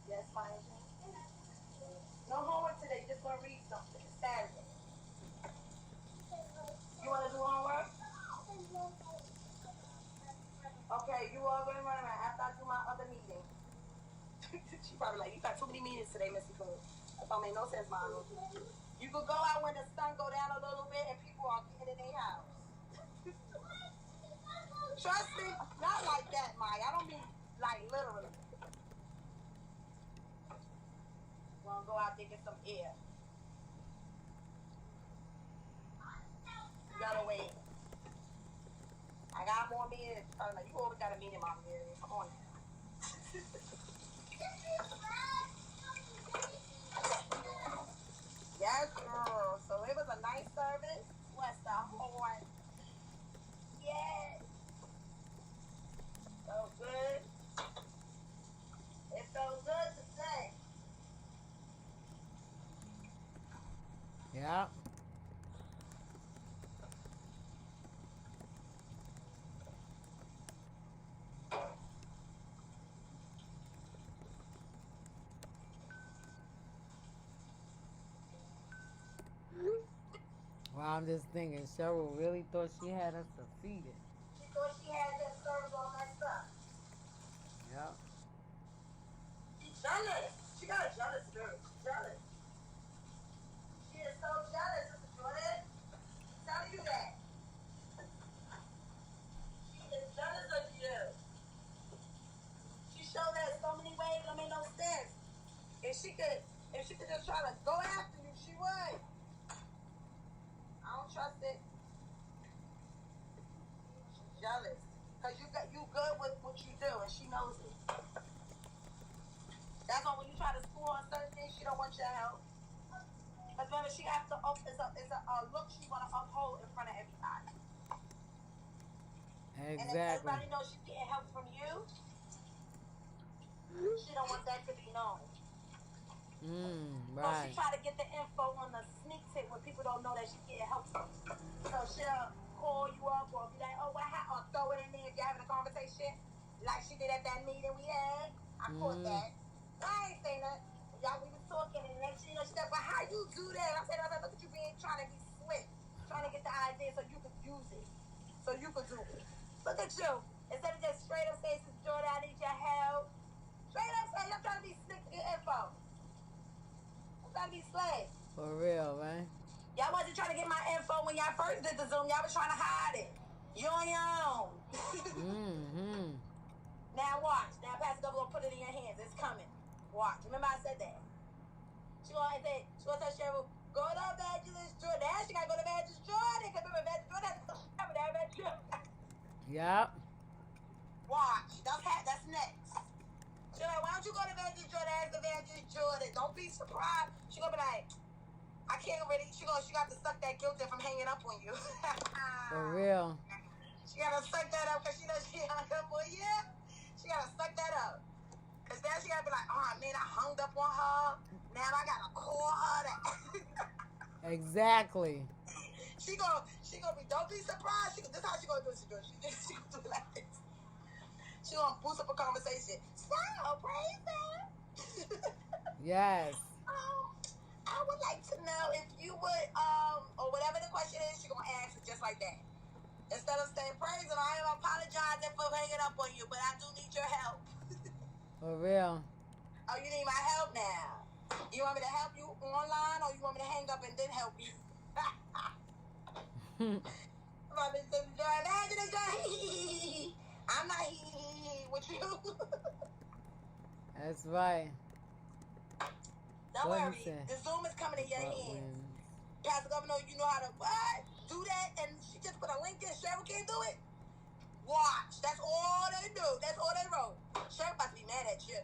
Yes, my angel. No homework today. Just gonna read something. It's Saturday. You wanna do homework? Okay, you all gonna run around after I do my other meeting. She probably like, you got too many meetings today, Missy Cook. That don't make no sense, Mama. You could go out when the sun go down a little bit and people are getting in their house. Trust me, not like that, Maya. I don't mean like literally. We're gonna go out there and get some air. You gotta wait. I got more meetings. Like, you always got a meeting, Mama. Come on now. Yes, girl. So it was a nice service. Bless the heart. Yes. So good. It felt good to say. Yeah. Well, I'm just thinking, Cheryl really thought she had us defeated. She thought she had that service all messed up. Yeah. She's jealous. She got a jealous spirit. She's jealous. She is so jealous, Sister Jordan. Tell you that. She is jealous of you. She showed that so many ways, don't make no sense. If she could just try to go after you, she would. I don't trust it. She's jealous. Cause you good with what you do and she knows it. That's why when you try to school on certain things, she don't want your help. Cause remember, she has to it's a look she wanna uphold in front of everybody. And if Exactly. everybody knows she's getting help from you, she don't want that to be known. So Right. she try to get the info on the sneak tip when people don't know that she's getting help from you. So she'll call you up or be like, oh, what happened? Or throw it in there if you're having a conversation. Like she did at that meeting we had. I caught that. I ain't saying that. Y'all, we was talking and next thing you know, she said, well, how you do that? I said, look at you trying to be slick. Trying to get the idea so you could use it. So you could do it. Look at you. Instead of just straight up saying, Sister Jordan, I need your help. Straight up saying, I'm trying to be slick to get info. Trying to be slick. For real, man. Y'all wasn't trying to get my info when y'all first did the Zoom. Y'all was trying to hide it. You on your own. Now watch. Now Pastor Governor gonna put it in your hands. It's coming. Watch. Remember I said that. She gonna tell Cheryl, go to Evangelist Jordan. Now she gotta go to Evangelist Jordan. Because remember Evangelist Jordan has to come with Evangelist Jordan. Yep. Watch. That's next. She's like, why don't you go to Evangelist Jordan? Ask Evangelist Jordan. Don't be surprised. She gonna be like, I can't really. She got to suck that guilt in from hanging up on you. For real. She gotta suck that up because she knows she hung up on you. She gotta suck that up. Because then she gotta be like, oh man, I hung up on her. Now I gotta call her that. Exactly. She gonna be, don't be surprised. This is how she gonna do it. She gonna do it like this. She gonna boost up a conversation. So, praise God. Yes. I would like to know if you would, or whatever the question is, she gonna ask it just like that. Instead of saying, praise Him, I am apologizing for hanging up on you, but I do need your help. For real. Oh, you need my help now? You want me to help you online, or you want me to hang up and then help you? I'm not with you. That's right. Don't What worry. he said? The Zoom is coming in your What hands. wins? Pastor Governor, you know how to what? Do that, and she just put a link in. Cheryl can't do it. Watch. That's all they do. That's all they wrote. Cheryl about to be mad at you.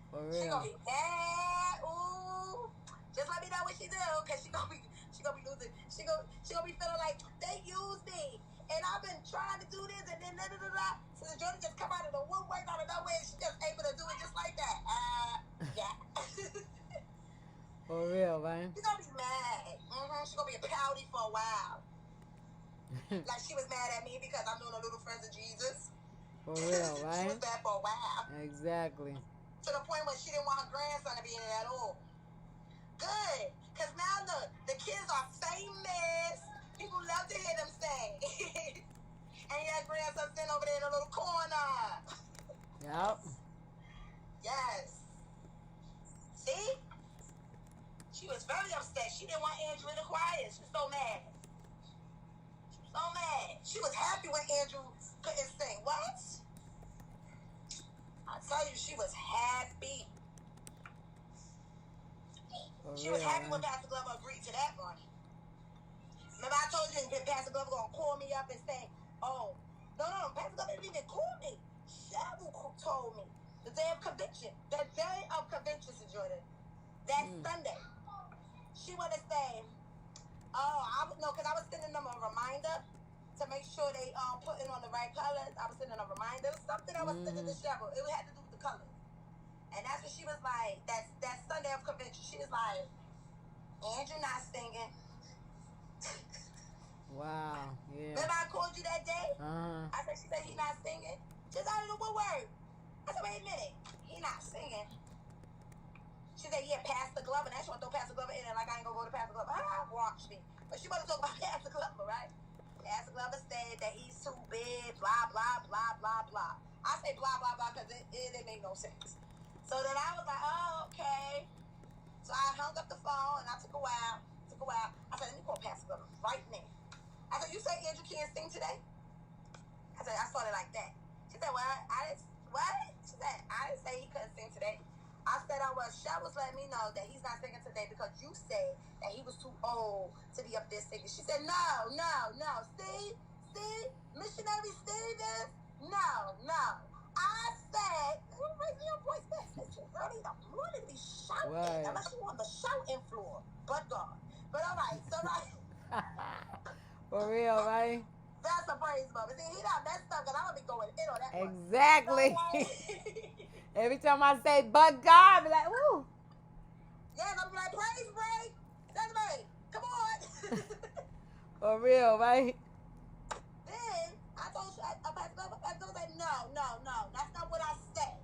For She real. gonna be mad. Ooh. Just let me know what she do, cause she gonna be losing. She gonna be feeling like they used me, and I've been trying to do this, and then da da da da. So the Jordan just come out of the woodwork out of nowhere, and she just able to do it just like that. Yeah. For real, man. She's gonna be mad. She's gonna be pouty for a while. Like she was mad at me because I'm doing a Little Friends of Jesus. For real, She right? was mad for a while. Exactly. To the point where she didn't want her grandson to be in it at all. Good. Because now look, the kids are famous. People love to hear them sing. And your grandson sitting over there in a little corner. Yep. Yes. See? She was very upset. She didn't want Andrew in the choir. She was so mad. So mad. She was happy when Andrew couldn't sing. What? I tell you, she was happy. For She real, was happy man. when Pastor Glover agreed to that one. Remember I told you that Pastor Glover gonna call me up and say, oh, no, Pastor Glover didn't even call me. Shabu told me. The day of convention. The day of convention, Sir Jordan. That Sunday. She want to say, because I was sending them a reminder to make sure they putting on the right colors. I was sending a reminder. Something I was sending to Cheryl. It had to do with the colors. And that's what she was like, that Sunday of convention. She was like, Andrew not singing. Wow. Yeah. Remember I called you that day? Uh-huh. She said he not singing. Just out of the woodwork. I said, wait a minute. He not singing. She said, yeah, Pastor Glover. Now she want to throw Pastor Glover in there like I ain't going to go to Pastor Glover. Watch me. But she want to talk about Pastor Glover, right? Pastor Glover said that he's too big, blah, blah, blah, blah, blah. I say blah, blah, blah because it didn't make no sense. So then I was like, oh, okay. So I hung up the phone and I took a while. I said, let me call Pastor Glover right now. I said, you say Andrew can't sing today? I said, I started like that. She said, well, what? She said, I didn't say he couldn't sing today. I said, Shell was letting me know that he's not singing today because you said that he was too old to be up there singing. She said, no. See, missionary Stevens? No. I said, raise your voice back. Girl, you don't want to be shouting Right. unless you on the shouting floor. But God. But all right, so like. For real, right? That's a praise moment. See, he not messed up because I'm going to be going in on that one. Exactly. So, like, Every time I say, but God, I be like, woo. yeah, I'm like, praise break. Celebrate. Come on. For real, right? Then I told you, I was like, no. That's not what I said.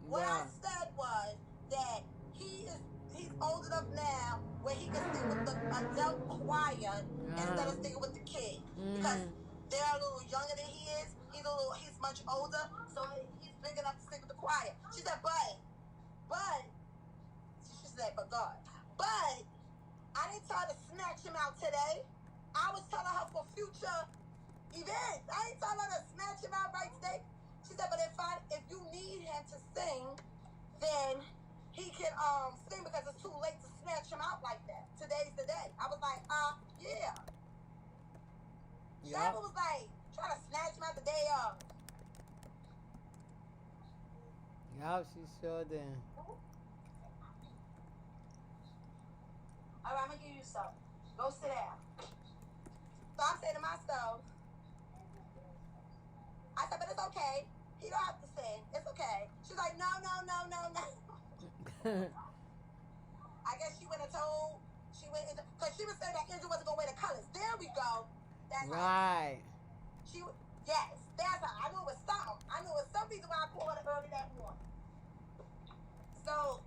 What I said was that he's old enough now where he can sing with the adult choir instead of singing with the kids. Because they're a little younger than he is. He's much older, so he's big enough to sing with the choir. She said, but God. But I didn't tell her to snatch him out today. I was telling her for future events. I ain't telling her to snatch him out right today. She said, but if you need him to sing, then he can sing because it's too late to snatch him out like that. Today's the day. I was like, yeah. Shabba was like, trying to snatch him out the day of. Yup, she sure did. All right, I'm going to give you some. Go sit down. So I'm saying to myself, I said, but it's okay. He don't have to sing. It's okay. She's like, no. I guess she went into, because she was saying that Andrew wasn't going to wear the colors. There we go. That's right. Yes, that's how. I knew it was something. I knew it was some reason why I called her early that morning. So,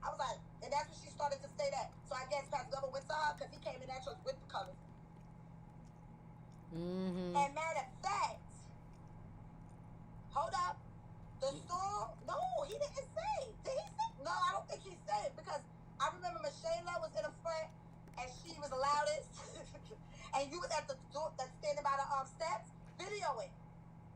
I was like, and that's when she started to say that. So I guess Pastor Glover went to her because he came in that church with the colors. Mm-hmm. And matter of fact, hold up. The song, no, he didn't sing. Did he sing? No, I don't think he sang because I remember Michelle was in the front and she was the loudest. And you was at the door, standing by the steps, videoing.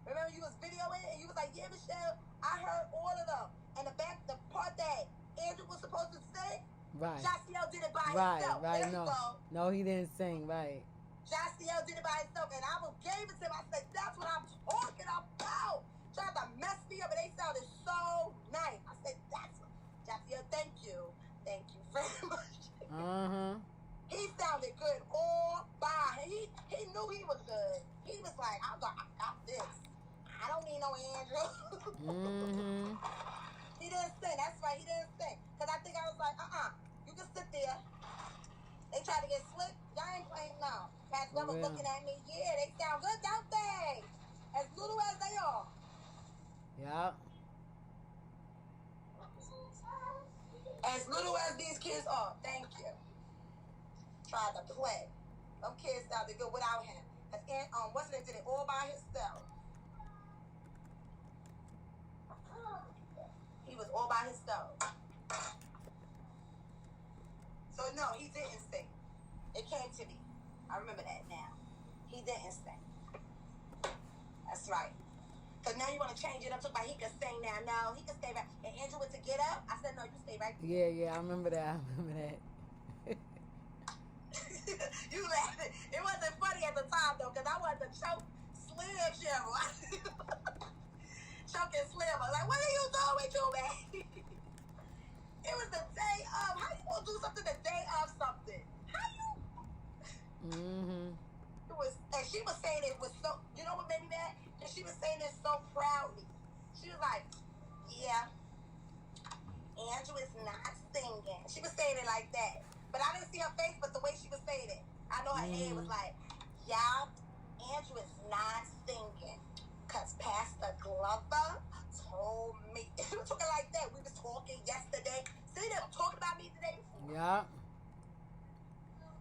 Remember you was videoing and you was like, yeah, Michelle, I heard all of them. And the part that Andrew was supposed to sing, Right. Jaciel did it by himself. Right, There you go. No, he didn't sing, right. Jaciel did it by himself, and I gave it to him. I said, that's what I'm talking about. Tried to mess me up, and they sounded so nice. I said, that's what. Jaciel, thank you. Thank you very much. As little as these kids are, thank you. Try to play. Them kids out to go without him. What's it did it all by himself. He was all by himself. So no, he didn't sing. It came to me. I remember that now. He didn't sing. That's right. So now you want to change it up to like he can sing now. No, he can stay right. And Andrew went to get up. I said, no, you stay right there. Yeah, I remember that. You laughing. It wasn't funny at the time, though, because I wanted to choke Slim Cheryl. Choking Slim. I was like, what are you doing with you, man? It was the day of. How you going to do something the day of something? How you? It was, and she was saying it was so, you know what made me mad? And she was saying it so proudly. She was like, yeah, Andrew is not singing. She was saying it like that. But I didn't see her face, but the way she was saying it, I know her head was like, yeah, Andrew is not singing. Because Pastor Glover told me. She was talking like that. We was talking yesterday. See, they were talking about me the day before. Yeah.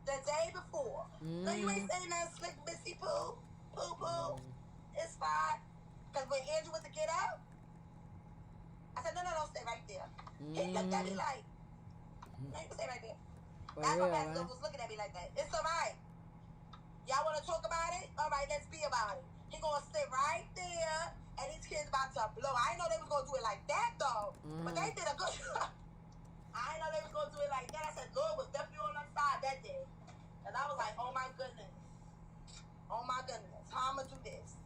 The day before. No, you ain't saying nothing slick, Missy Pooh. Pooh. It's fine. Because when Andrew went to get up, I said, no, stay right there. He looked at me like, no, you can stay right there. That's why Pastor Glover was looking at me like that. It's all right. Y'all want to talk about it? All right, let's be about it. He going to sit right there, and these kids about to blow. I didn't know they was going to do it like that, though. But they did a good job. I didn't know they was going to do it like that. I said, Lord was definitely on our side that day. And I was like, oh, my goodness. Oh, my goodness. How I'm going to do this?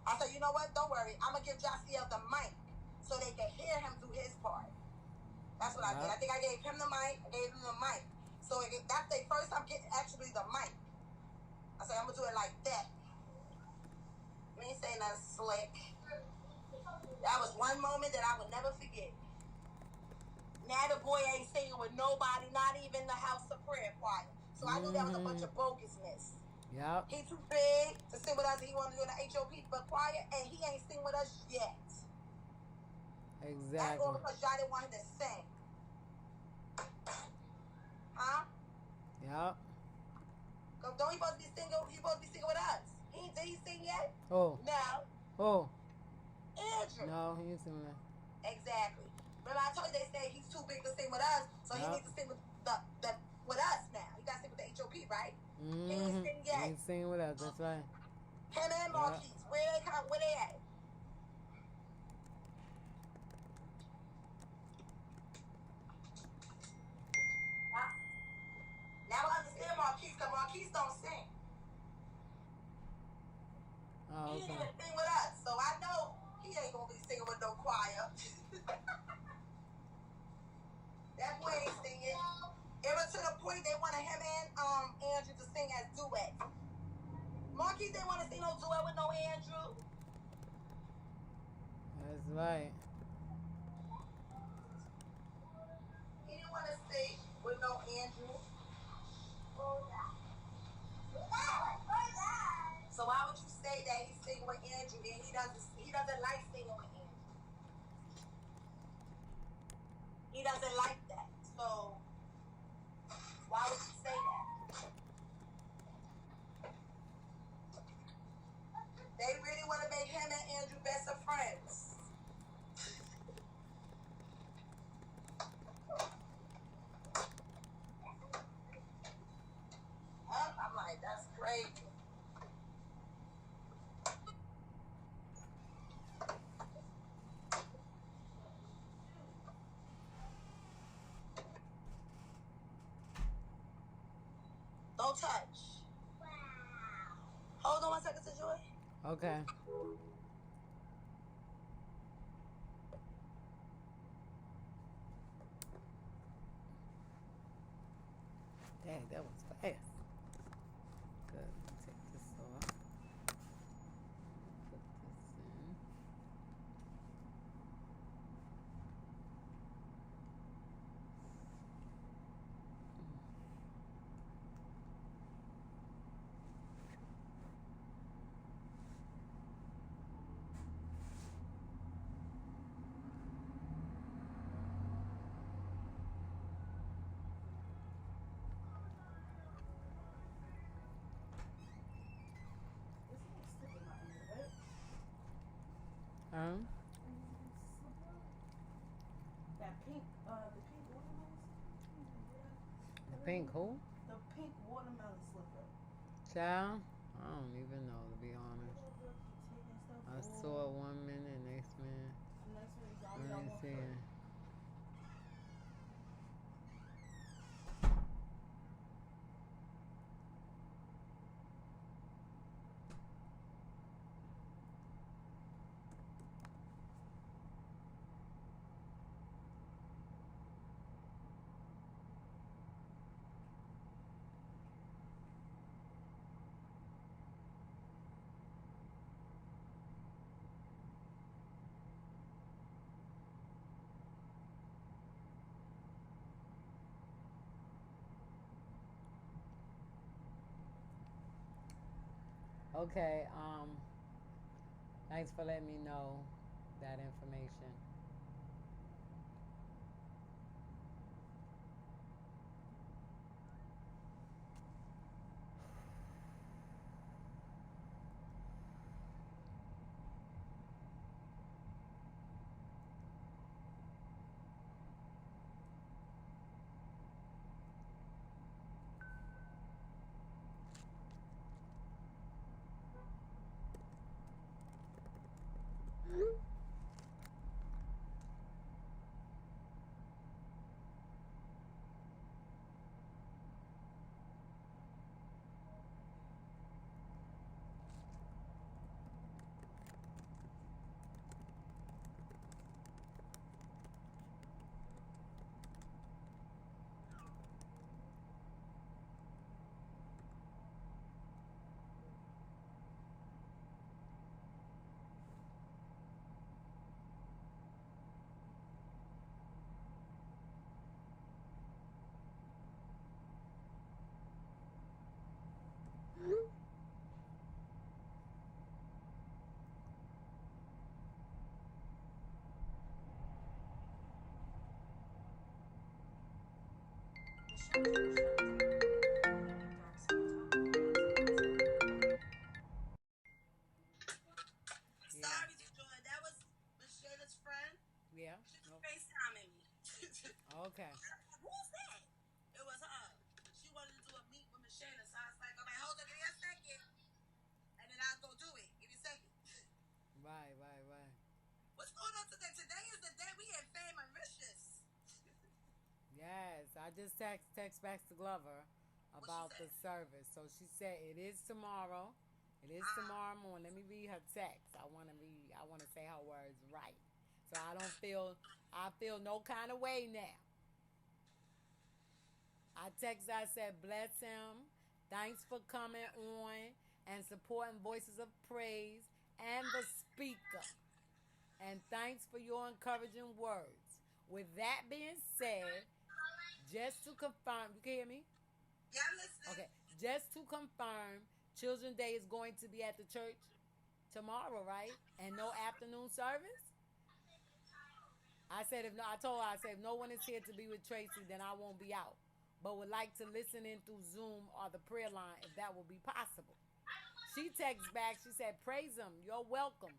I said, you know what? Don't worry. I'm going to give Josiel the mic so they can hear him do his part. That's what I did. I think I gave him the mic. I gave him the mic. So that's the first time getting actually the mic. I said, I'm going to do it like that. You ain't saying nothing slick. That was one moment that I would never forget. Now the boy ain't singing with nobody, not even the House of Prayer choir. So I knew that was a bunch of bogusness. Yep. He too big to sing with us. He wanted to do the HOP choir, and he ain't sing with us yet. Exactly. That's all because y'all didn't want him to sing. Huh? Yep. Don't he supposed to be singing? He supposed to be singing with us. Did he sing yet? Oh. No. Oh. Andrew. No, he ain't singing that. Exactly. Remember I told you they said he's too big to sing with us, so he needs to sing with with us now. He got to sing with the HOP, right? He ain't sing yet. He ain't singing with us. That's right. Him and Marquise. Where they at? Now I understand Marquise, because Marquise don't sing. Oh, He okay. didn't even sing with us, so I know he ain't gonna be singing with no choir. That boy ain't singing. It was to the point they wanted him and Andrew to sing as duet. Marquise didn't want to sing no duet with no Andrew. That's right. He didn't want to sing with no Andrew. So why would you say that he's singing with Andrew and he doesn't like singing with Andrew? He doesn't like that. So why would you say that? They really want to make him and Andrew best of friends. I'm like, that's crazy. Don't touch. Wow. Hold on 1 second, Joy. Okay. Dang, that was fast. Good. Let me take this off. Put this in. pink watermelon The pink who? The pink watermelon slipper. Child? I don't even know, to be honest. Little girl keep taking stuff. I saw it 1 minute, next minute. The next one is Let only me on one see foot. it. Okay, thanks for letting me know that information. Yeah. Sorry, Joy. That was Miss Shayla's friend. Yeah. She was No. FaceTiming me. Okay. Who's that? It was her. She wanted to do a meet with Miss Shayla, so I was like, okay, hold on, give me a second. And then I'll go do it. Give me a second. Right. What's going on today? Today is the day we had Fame and Riches. Yes, I just text back to Glover about the service. So she said it is tomorrow. It is tomorrow morning. Let me read her text. I want to say her words right. So I feel no kind of way now. I texted, I said, bless him. Thanks for coming on and supporting Voices of Praise and the speaker. And thanks for your encouraging words. With that being said, just to confirm, you can hear me? Yeah, I'm listening. Okay, just to confirm, Children's Day is going to be at the church tomorrow, right? And no afternoon service? I told her, I said, if no one is here to be with Tracy, then I won't be out. But would like to listen in through Zoom or the prayer line if that will be possible. She texts back, she said, praise him, you're welcome.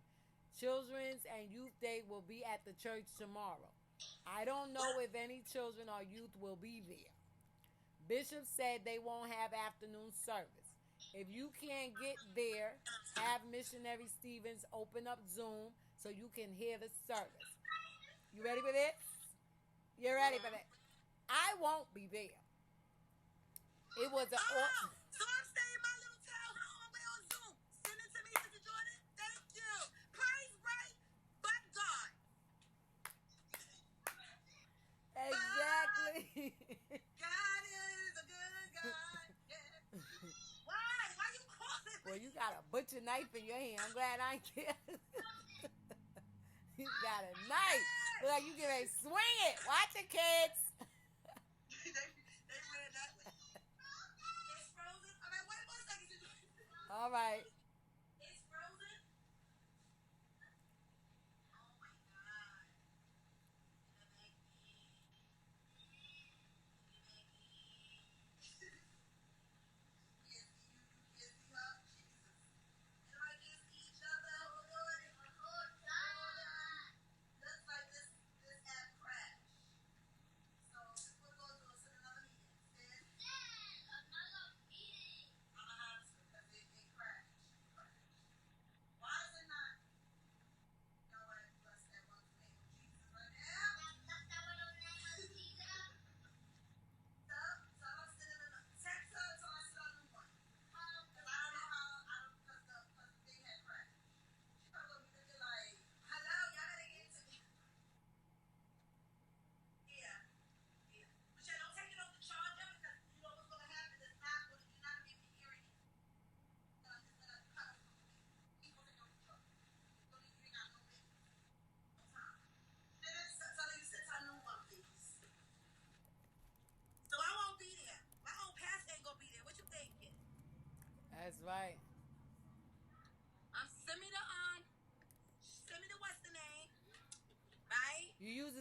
Children's and Youth Day will be at the church tomorrow. I don't know if any children or youth will be there. Bishop said they won't have afternoon service. If you can't get there, have Missionary Stevens open up Zoom so you can hear the service. You ready for this? You're ready for that? I won't be there. It was a. So I'm staying in my little town hall. We're on Zoom. Send it to me, Mr. Jordan. Thank you. Praise right, but God. Exactly. God is a good God. Yeah. Why you calling me? Well, you got a butcher knife in your hand. I'm glad I can't. You got a knife. Look like you get ready to swing it. Watch it, kids. they ran that way. It's frozen. All right, wait 1 second. All right. It's frozen. Oh my God. Looks like this app crashed.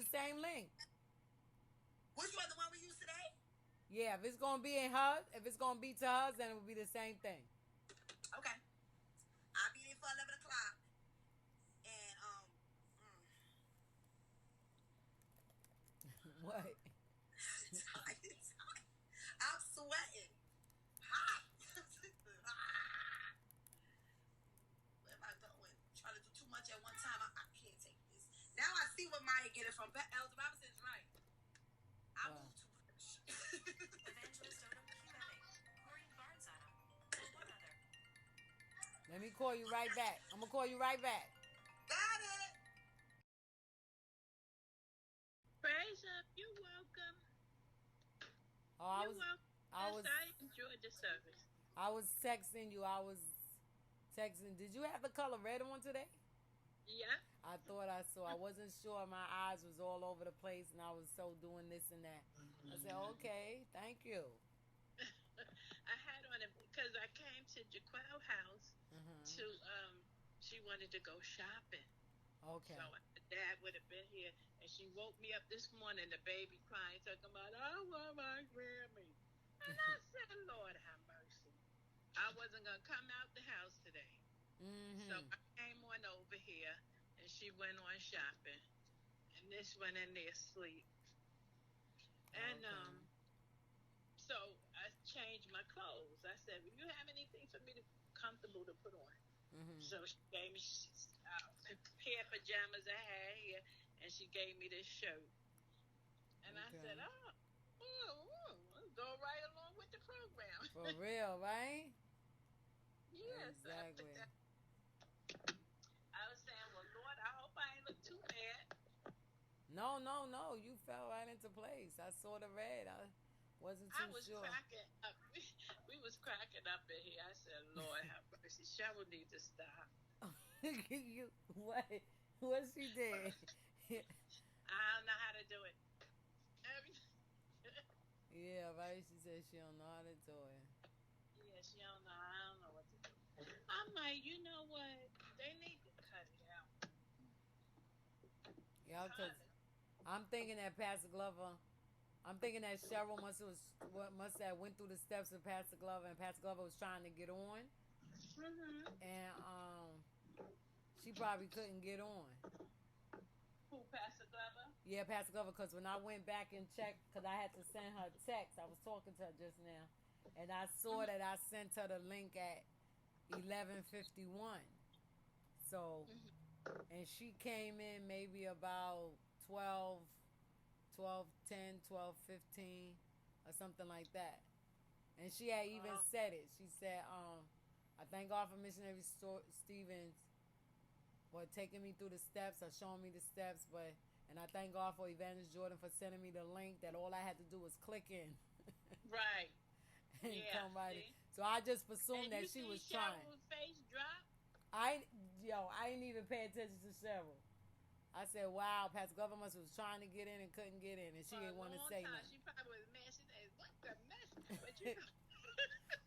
the same link. Which one? The one we used today? Yeah, if it's gonna be in her, if it's gonna be to hers, then it will be the same thing. Okay. I'll be there for 11 o'clock. And, What? I'm sweating. Hot. Where am I going? Trying to do too much at one time. I can't take this. Now I see what Maya getting from Elder Robinson's right. I moved too much. Evangelist Odom Q. Maureen Barnes Odom. One other. Let me call you right back. I'm gonna call you right back. Got it. Praise up, you're welcome. Oh, You're welcome. I was, I enjoyed the service. I was texting you. I was texting. Did you have the color red on today? Yeah. I thought I saw. I wasn't sure. My eyes was all over the place, and I was so doing this and that. I said, okay, thank you. I had on it because I came to Jaquel house to she wanted to go shopping. Okay. So Dad would have been here, and she woke me up this morning, the baby crying, talking about, I want my Grammy. And I said, Lord have mercy. I wasn't going to come out the house today. So I came on over here, and she went on shopping. And this went in there asleep. And so I changed my clothes. I said, will you have anything for me to comfortable to put on? So she gave me a pair of pajamas I had here, and she gave me this shirt. And I said, let's go right along with the program. For real, right? Yes. Exactly. I was saying, well, Lord, I hope I ain't look too bad. No. You fell right into place. I saw the red. I wasn't too sure. I was cracking up. We was cracking up in here. I said, Lord have mercy. Cheryl needs to stop. You what? What she did? I don't know how to do it. Yeah, right. She said she don't know how to do it. Yeah, she don't know. I don't know what to do. I'm like, you know what? They need to cut it out. Yeah, because I'm thinking that Pastor Glover. I'm thinking that Cheryl must have went through the steps with Pastor Glover, and Pastor Glover was trying to get on, and she probably couldn't get on. Who, Pastor Glover? Yeah, Pastor Glover, because when I went back and checked, because I had to send her a text, I was talking to her just now, and I saw that I sent her the link at 11:51. So, and she came in maybe about 12:10, 12:15, or something like that. And she had even said it. She said, I thank God for Missionary Stevens for taking me through the steps or showing me the steps, and I thank God for Evangelist Jordan for sending me the link that all I had to do was click in. Right. And come right in. So I just assumed that she was trying. Cheryl's face drop? I didn't even pay attention to Cheryl. I said, wow, Pastor Glover was trying to get in and couldn't get in, and she didn't want to say nothing. She probably was mad. She said, what the mess? But you know.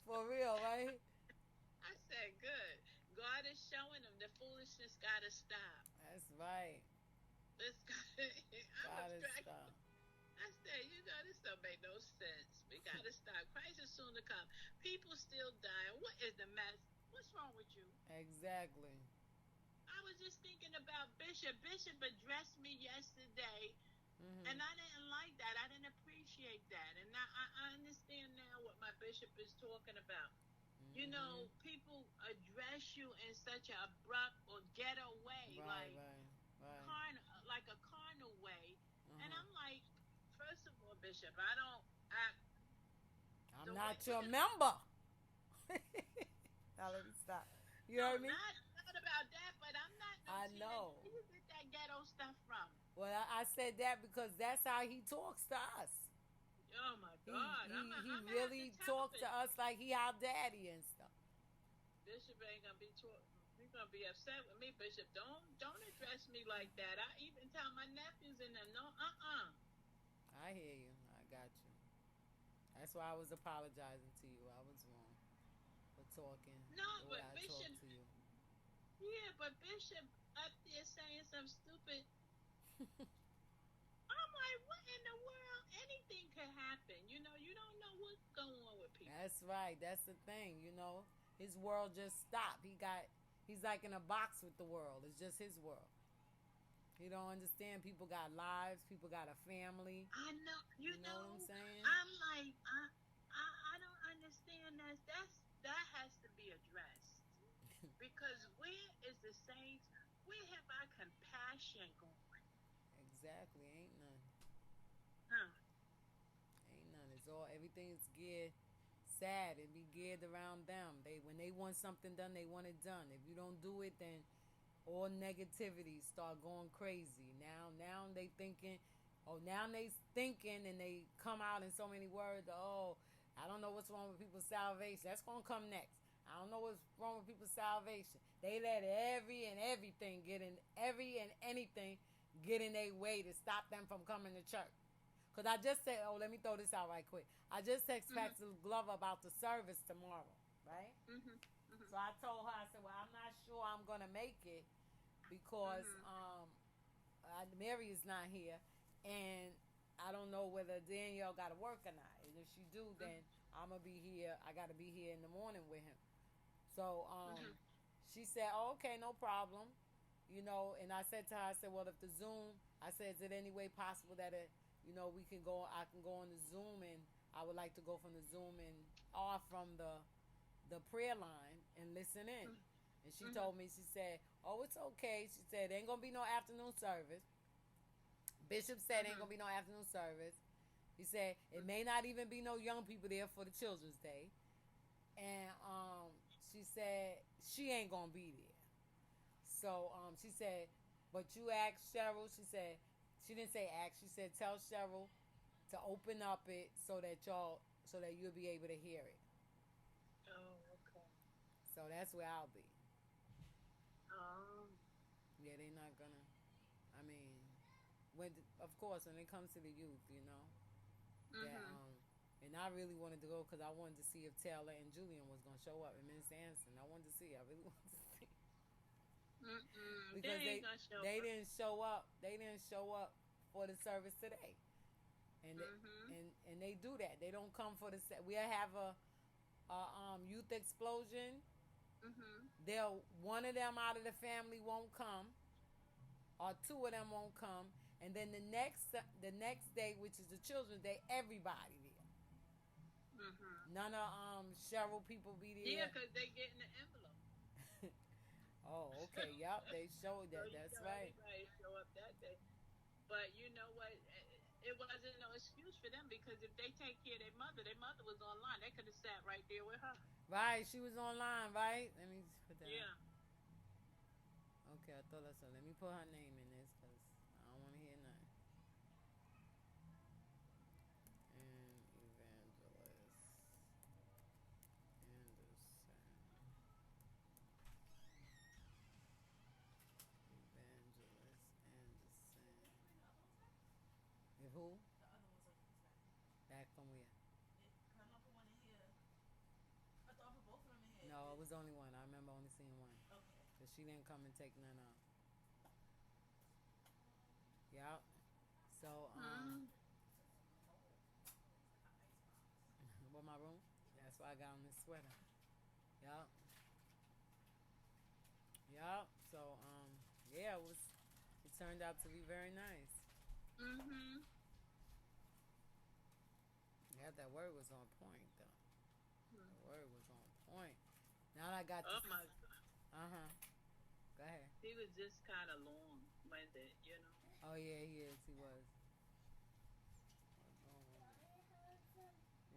For real, right? I said, good. God is showing them the foolishness got to stop. That's right. Gotta stop. I said, this don't make no sense. We got to stop. Christ is soon to come. People still dying. What is the mess? What's wrong with you? Exactly. I was just thinking about Bishop. Bishop addressed me yesterday, and I didn't like that. I didn't appreciate that. And now I understand now what my bishop is talking about. You know, people address you in such an abrupt or ghetto way, right. like a carnal way. And I'm like, first of all, Bishop, I'm not your member. Now let me stop. You heard me? Not about that, but I'm not. I know. Where you get that ghetto stuff from? Well, I said that because that's how he talks to us. Oh my God! He really talks to us like he our daddy and stuff. Bishop ain't gonna be He's gonna be upset with me, Bishop. Don't address me like that. I even tell my nephews in them, no, I hear you. I got you. That's why I was apologizing to you. I was wrong for talking. No, the but way I Bishop. talked to you. Yeah, but Bishop up there saying some stupid. That's right. That's the thing, you know. His world just stopped. He's like in a box with the world. It's just his world. He don't understand people got lives, people got a family. I know. You know what I'm saying? I'm like, I don't understand that has to be addressed. Because where is the saints? Where have our compassion gone? Exactly. Ain't none. Huh? Ain't none. It's all everything's geared sad. It be geared around them. When they want something done, they want it done. If you don't do it, then all negativity start going crazy. Now they thinking, and they come out in so many words. Oh, I don't know what's wrong with people's salvation. That's gonna come next. I don't know what's wrong with people's salvation. They let every and anything get in their way to stop them from coming to church. Because I just said, let me throw this out right quick. I just texted Pastor Glover about the service tomorrow, right? So I told her, I said, well, I'm not sure I'm going to make it because Mary is not here. And I don't know whether Danielle got to work or not. And if she do, then I'm going to be here. I got to be here in the morning with him. So she said, oh, okay, no problem. You know, and I said to her, I said, well, if the Zoom, I said, is it any way possible that I can go on the Zoom, and I would like to go from the Zoom and off from the prayer line and listen in. And she told me, she said, oh, it's okay. She said, there ain't going to be no afternoon service. Bishop said ain't going to be no afternoon service. He said, it may not even be no young people there for the Children's Day. And she said, she ain't going to be there. So she said, but you asked Cheryl. She said, she didn't say ask. She said, tell Cheryl to open up it so that you'll be able to hear it. Oh, okay. So that's where I'll be. Oh. Yeah, they're not gonna. I mean, of course, when it comes to the youth, that and I really wanted to go because I wanted to see if Taylor and Julian was gonna show up, and Minister Anderson. I wanted to see. I really wanted to see. Because they didn't show up. They didn't show up for the service today, and and they do that. They don't come for the. We'll have a youth explosion. One of them out of the family won't come, or two of them won't come, and then the next day, which is the Children's Day, everybody there. None of Cheryl people be there. Yeah, because they get in the envelope. Oh, okay. Yep, they showed that. So that's right. Everybody show up that day. But you know what? It wasn't no excuse for them because if they take care of their mother was online. They could have sat right there with her. Right, she was online, right? Let me put that. Yeah. Okay, I thought that's so. Let me put her name in this because I don't want to hear nothing. And Evangelist Anderson. If who? The other ones are Back from where? I'm not put one in here. I thought I put both of them in here. No, it was only one. I remember only seeing one. Okay. Because she didn't come and take none out. Yep. So, what, my room? That's why I got on this sweater. Yep. Yep. So, yeah, it turned out to be very nice. Yeah, that word was on point, though. The word was on point. Now I got Oh, to... my God. Go ahead. He was just kind of long-winded, Oh, yeah, he is. He was.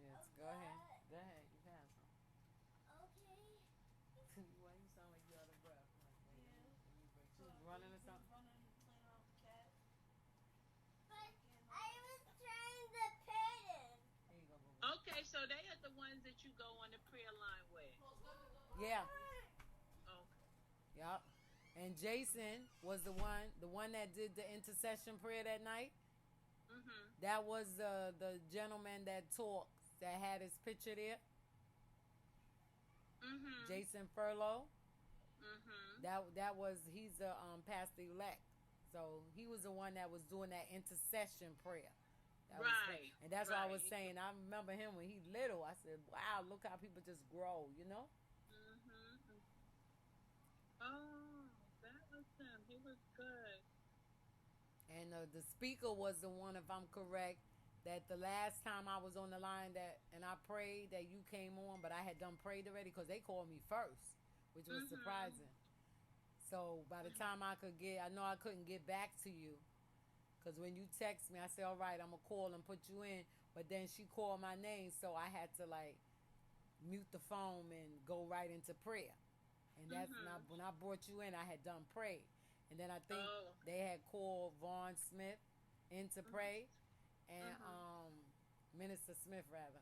Yes, go ahead. Go ahead. You can have some. Okay. Why you sound like you out of breath? Yeah. She was running or something? Running, playing around with the cat. But I was trying to pet him. Here you go, boo-boo. Okay, so they are the ones that you go on the prayer line with. Yeah. Okay. Yep. And Jason was the one that did the intercession prayer that night. That was the gentleman that talks, that had his picture there. Jason Furlow. He's the pastor elect. So he was the one that was doing that intercession prayer That was crazy. Right. And that's what I was right. saying. I remember him when he little. I said, wow, look how people just grow, you know? Mm-hmm. Oh, that was him. He was good. And the speaker was the one, if I'm correct, that the last time I was on the line and I prayed that you came on, but I had done prayed already because they called me first, which was Mm-hmm. surprising. So by the time I know I couldn't get back to you because when you text me, I said, all right, I'm going to call and put you in. But then she called my name, so I had to like mute the phone and go right into prayer. And that's when I brought you in, I had done pray. And then I think Oh. they had called Vaughn Smith in to pray, and Minister Smith rather,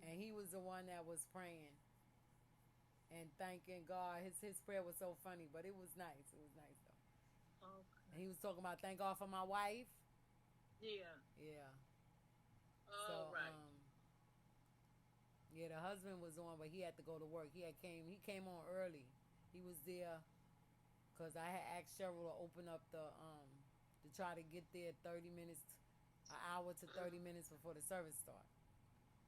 and he was the one that was praying and thanking God. His prayer was so funny, but it was nice. It was nice though. Okay. And he was talking about thank God for my wife. Yeah. Yeah. Oh, So right. yeah, the husband was on, but he had to go to work. He came on early. He was there because I had asked Cheryl to open up to try to get there 30 minutes, an hour to 30 minutes before the service starts.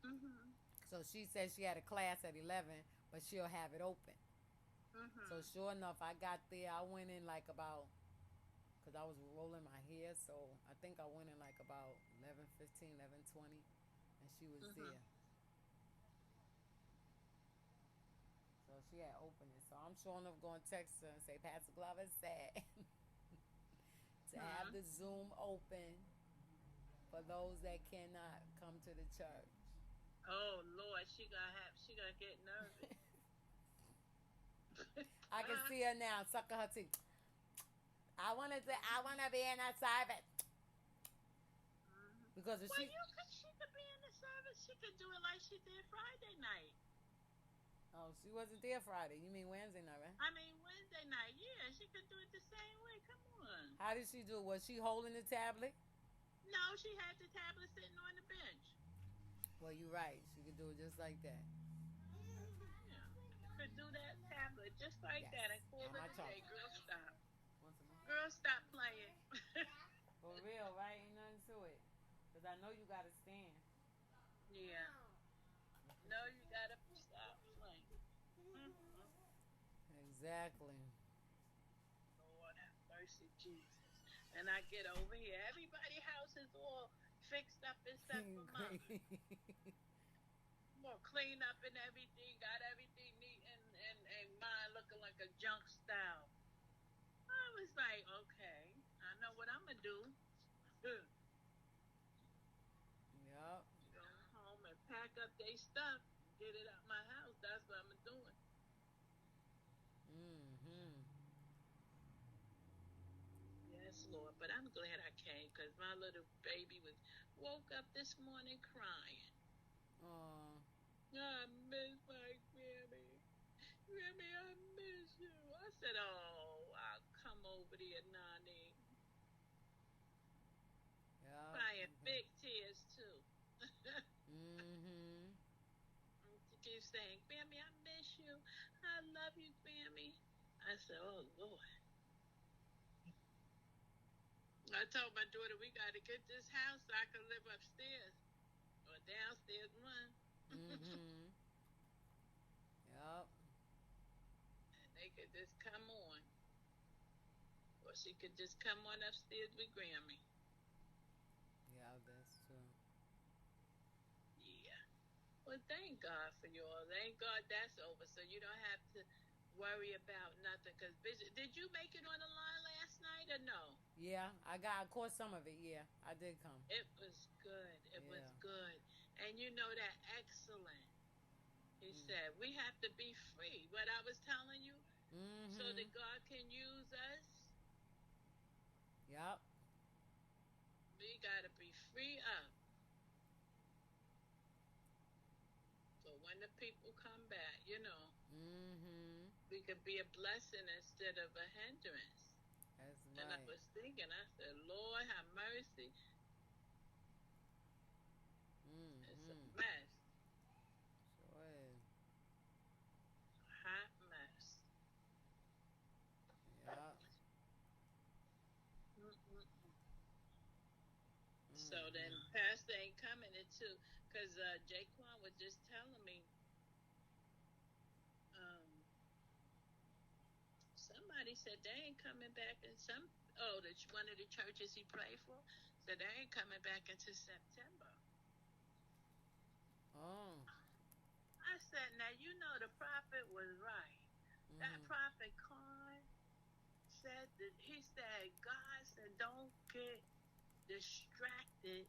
Mm-hmm. So she said she had a class at 11, but she'll have it open. Mm-hmm. So sure enough, I got there. I went in like about, because I was rolling my hair, so I think I went in like about 11:15, 11:20, and she was there. So she had opened it. So I'm sure enough going to text her and say, Pastor Glover said to have the Zoom open for those that cannot come to the church. Oh Lord, she gonna get nervous. I can see her now, sucking her teeth. I wanna be in a service. Because if she could be in the service. She could do it like she did Friday night. Oh, she wasn't there Friday. You mean Wednesday night, right? I mean Wednesday night. Yeah, she could do it the same way. Come on. How did she do it? Was she holding the tablet? No, she had the tablet sitting on the bench. Well, you're right. She could do it just like that. Yeah, she could do that tablet just like that and call it a day. Girl, stop. Girl, stop playing. For real, right? Ain't nothing to it. Because I know you got to stand. Yeah. No, you got to stop playing. Exactly. Lord have mercy, Jesus. And I get over here. Everybody's house is all fixed up except for mine. More clean up and everything. Got everything neat and mine looking like a junk style. I was like, okay, I know what I'm going to do. Yep. Go home and pack up their stuff. Get it out my house. That's what I'm doing. Yes, Lord. But I'm glad I came because my little baby woke up this morning crying. Oh. I miss my Grammy. Grammy, I miss you. I said, oh, I'll come over there, Nani. Yeah. Crying big tears, too. She keeps saying, Grammy, I miss you. I love you, Grammy. I said, oh, Lord. I told my daughter, we got to get this house so I can live upstairs or downstairs one. Yep. And they could just come on. Or she could just come on upstairs with Grammy. Yeah, that's true. Yeah. Well, thank God for you all. Thank God that's over so you don't have to worry about nothing. Because did you make it on the line last night or no? Yeah, I caught some of it. Yeah, I did come. It was good. It was good. And you know that excellent. He said, we have to be free. What I was telling you, so that God can use us. Yep. We got to be free up. So when the people come back, we could be a blessing instead of a hindrance. That's right. And I was thinking, I said, Lord, have mercy. It's a mess. Sure is. Hot mess. Yep. So then Pastor ain't coming into, because Jaquan was just telling me, um, somebody said they ain't coming back in one of the churches he prayed for said they ain't coming back into September. Oh. I said, now you know the prophet was right. That prophet Khan said that he said, God said, don't get distracted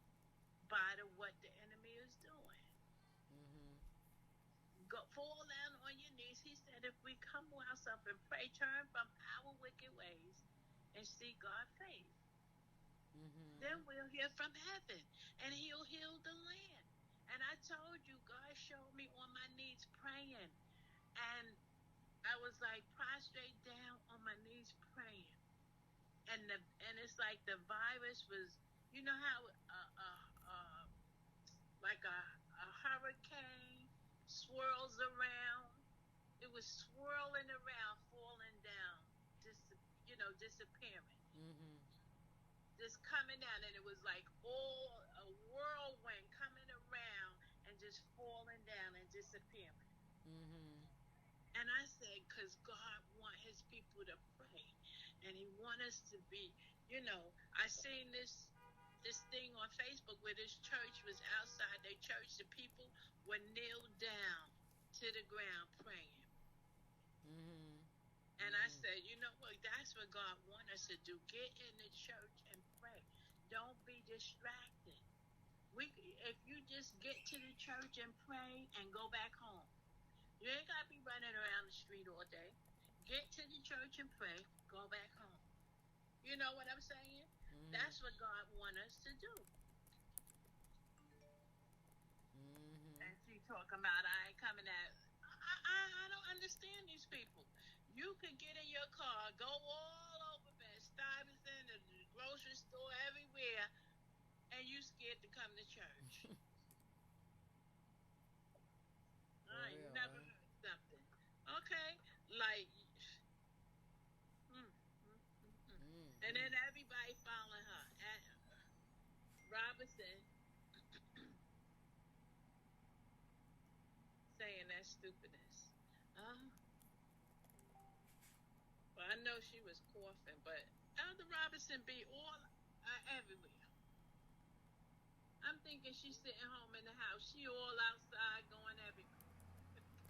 by what the enemy is doing. Go fall down on your knees. He said, if we come to ourselves and pray, turn from our wicked ways and seek God's face, then we'll hear from heaven and he'll heal the land. And I told you, God showed me on my knees praying. And I was like prostrate down on my knees praying. And it's like the virus was, you know how like a hurricane swirls around. It was swirling around, falling down, disappearing. Just coming down, and it was like all a whirlwind coming around and just falling down and disappearing. And I said, because God wants his people to pray, and he wants us to be, I seen this thing on Facebook where this church was outside their church. The people were kneeled down to the ground praying. And I said, you know what? That's what God wants us to do. Get in the church and pray. Don't be distracted. If you just get to the church and pray and go back home, you ain't got to be running around the street all day. Get to the church and pray. Go back home. You know what I'm saying? That's what God wants us to do. And she talking about I ain't coming at. I don't understand these people. You could get in your car, go all over Bed-Stuyvesant, the grocery store, everywhere, and you scared to come to church. I ain't never heard something. Okay, like, and then everybody following her. Robinson saying that stupidness. Well, I know she was coughing, but Elder Robinson be all everywhere. I'm thinking she's sitting home in the house. She all outside going everywhere.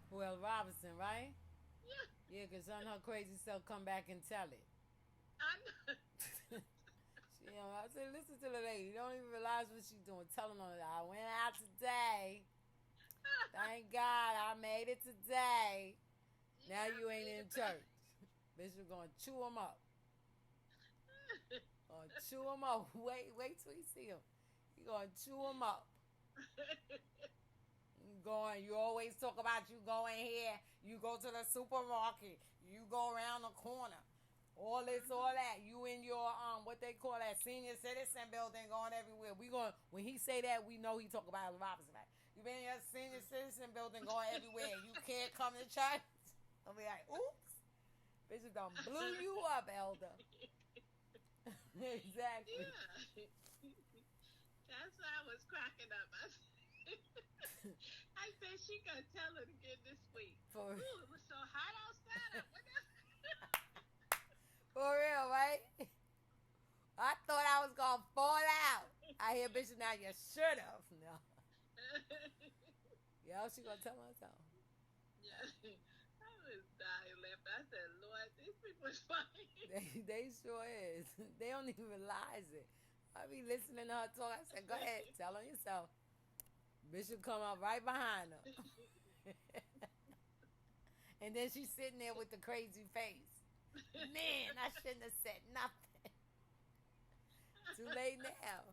Well, Robinson, right? Yeah. Yeah, because her crazy self come back and tell it. I know. I said, listen to the lady. You don't even realize what she's doing. Telling her, I went out today. Thank God I made it today. Now you ain't in church. Bishop gonna chew him up. Gonna chew him up. Wait till you see him. He gonna chew him up. You always talk about you going here. You go to the supermarket. You go around the corner. All this, all that. You in your what they call that senior citizen building, going everywhere. When he say that, we know he talk about Robinson. Like, you been in your senior citizen building, going everywhere. You can't come to church. I'll be like, oops. Bishop done blew you up, Elder. Exactly. Yeah. That's why I was cracking up. I said she gonna tell her to get this week. Ooh, it was so hot outside. For real, right? I thought I was gonna fall out. I hear Bishop now. You should have. No. Yeah, she gonna tell herself. Yeah. I was dying laughing. I said, Lord, these people is funny. They sure is. They don't even realize it. I be listening to her talk. I said, go ahead, tell her yourself. Bishop come up right behind her. And then she's sitting there with the crazy face. Man, I shouldn't have said nothing. Too late now.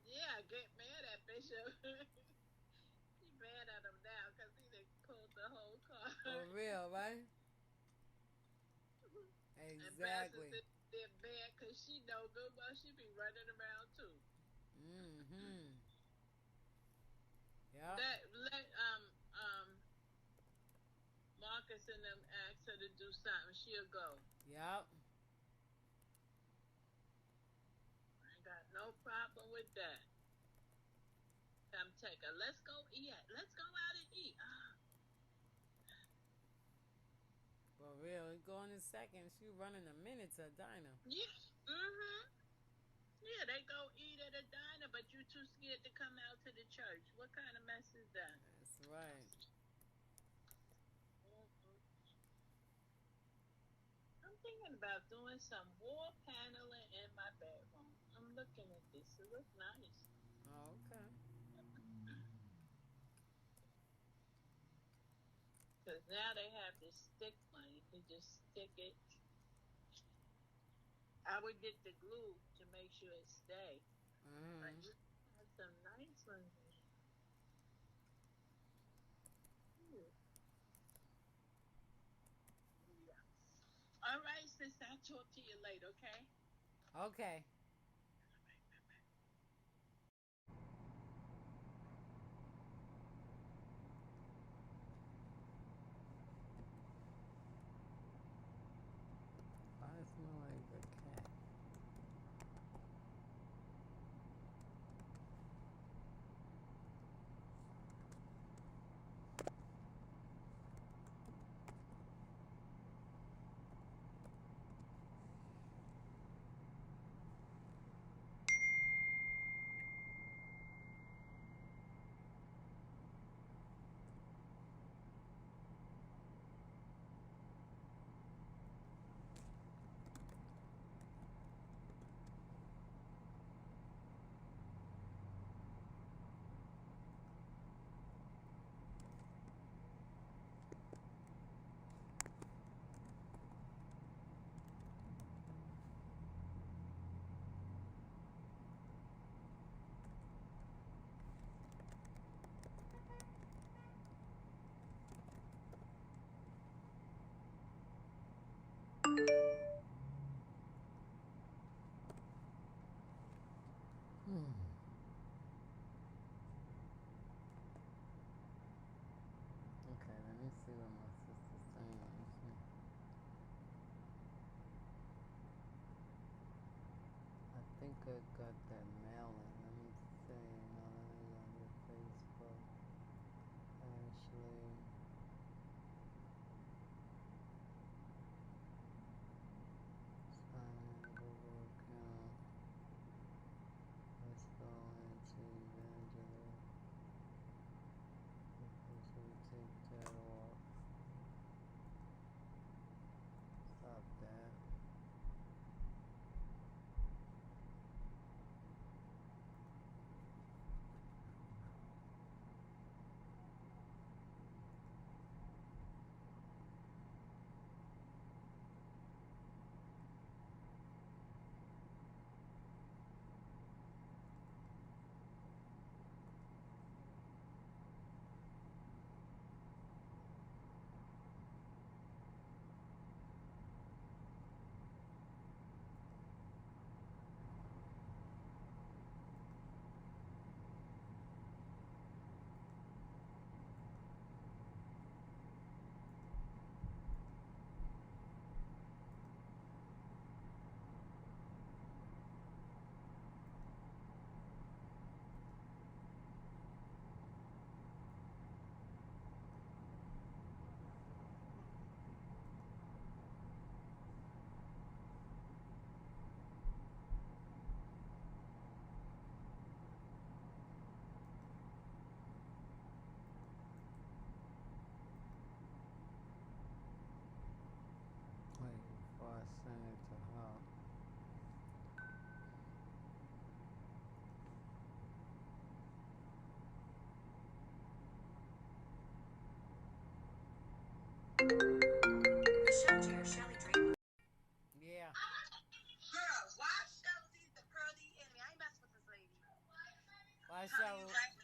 Yeah, I get mad at Bishop. She mad at him now because he done pulled the whole car. For real, right? Exactly. And they're bad because she know good well she be running around too. Yeah. Marcus and them asked her to do something, she'll go. Yep. I ain't got no problem with that. Come take her. Let's go eat. Let's go out and eat. For real, we go in a second. She running a minute to a diner. Yeah. Mm-hmm. Yeah, they go eat at a diner, but you too scared to come out to the church. What kind of mess is that? That's right. I'm thinking about doing some wall paneling in my bedroom. I'm looking at this. It looks nice. Oh, okay. Because now they have this stick one. You can just stick it. I would get the glue to make sure it stay. But you have some nice ones. All right, sis. I'll talk to you later, okay? Okay. Why does it smell like the cat? Okay, let me see what my sister's saying. I think I got that mailing. Let me see. No, let me go on your Facebook. Ashley. Sign in Google account. Let's go into Evangelist. So we take that off. Stop that. Wait, before I send it to her. Michelle Shelly Dream. Yeah. Girl, why Shelly the curly enemy? I ain't messing with this lady. Why Telling you Cheryl? right